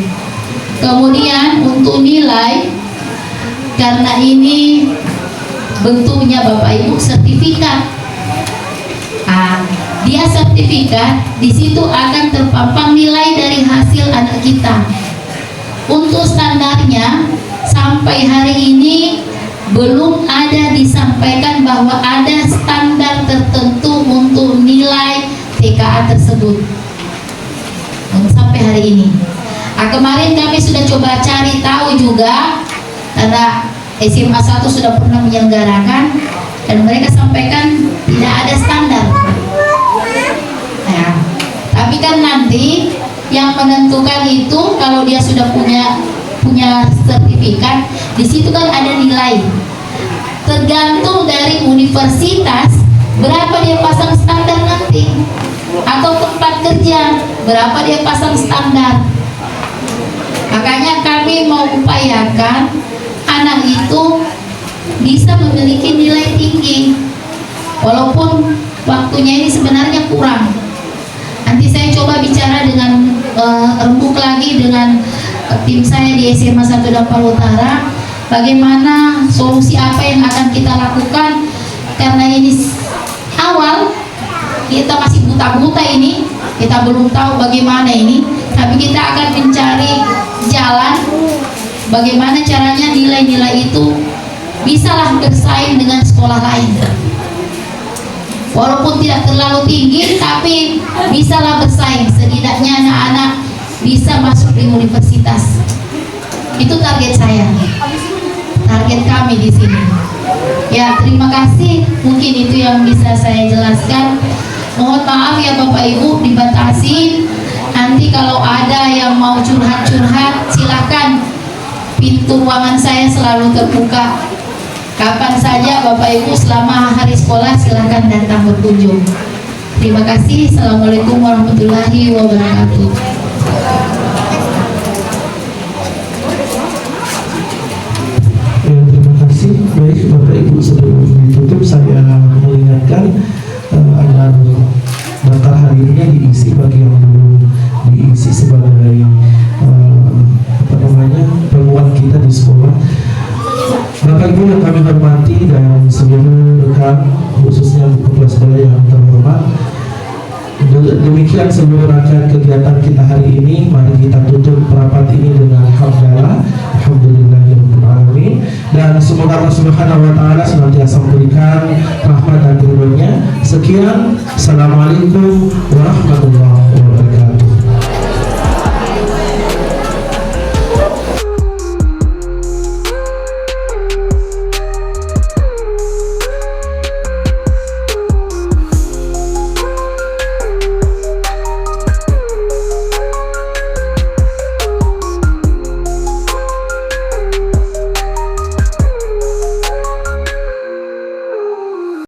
Kemudian untuk nilai, karena ini bentuknya Bapak Ibu sertifikat. Dia sertifikat, di situ akan terpampang nilai dari hasil anak kita. Untuk standarnya sampai hari ini belum ada disampaikan bahwa ada standar tertentu untuk nilai TKA tersebut sampai hari ini. Kemarin kami sudah coba cari tahu juga, karena SMA 1 sudah pernah menyelenggarakan, dan mereka sampaikan tidak ada standar. Nah, tapi kan nanti yang menentukan itu kalau dia sudah punya sertifikat, di situ kan ada nilai. Tergantung dari universitas berapa dia pasang standar nanti, atau tempat kerja berapa dia pasang standar. Makanya kami mau upayakan anak itu bisa memiliki nilai tinggi, walaupun waktunya ini sebenarnya kurang. Nanti saya coba bicara dengan rembuk lagi dengan tim saya di SMA 1 Dampal Utara. bagaimana solusi apa yang akan kita lakukan, karena ini awal, kita masih buta-buta ini, kita belum tahu bagaimana ini, tapi kita akan mencari jalan bagaimana caranya nilai-nilai itu bisalah bersaing dengan sekolah lain. Walaupun tidak terlalu tinggi, tapi bisalah bersaing. Setidaknya anak-anak bisa masuk di universitas. Itu target saya, target kami di sini. Ya, terima kasih. Mungkin itu yang bisa saya jelaskan. Mohon maaf ya Bapak Ibu, dibatasi. Nanti kalau ada yang mau curhat-curhat, silakan. Pintu ruangan saya selalu terbuka. Kapan saja Bapak Ibu selama hari sekolah silahkan datang berkunjung. Terima kasih. Assalamualaikum warahmatullahi wabarakatuh. Terima kasih. Baik Bapak Ibu, sebelum ditutup saya mengingatkan agar daftar hari ini diisi bagi yang belum diisi sebagai peluang kita di sekolah. Bapak Ibu yang kami hormati dan seluruh rekan, khususnya kepala sekolah yang terhormat, demikian seluruh rangkaian kegiatan kita hari ini. Mari kita tutup rapat ini dengan hamdalah, alhamdulillahirabbil alamin, dan semoga Allah Subhanahu wa taala senantiasa memberikan rahmat dan ridhonya. Sekian, assalamualaikum warahmatullahi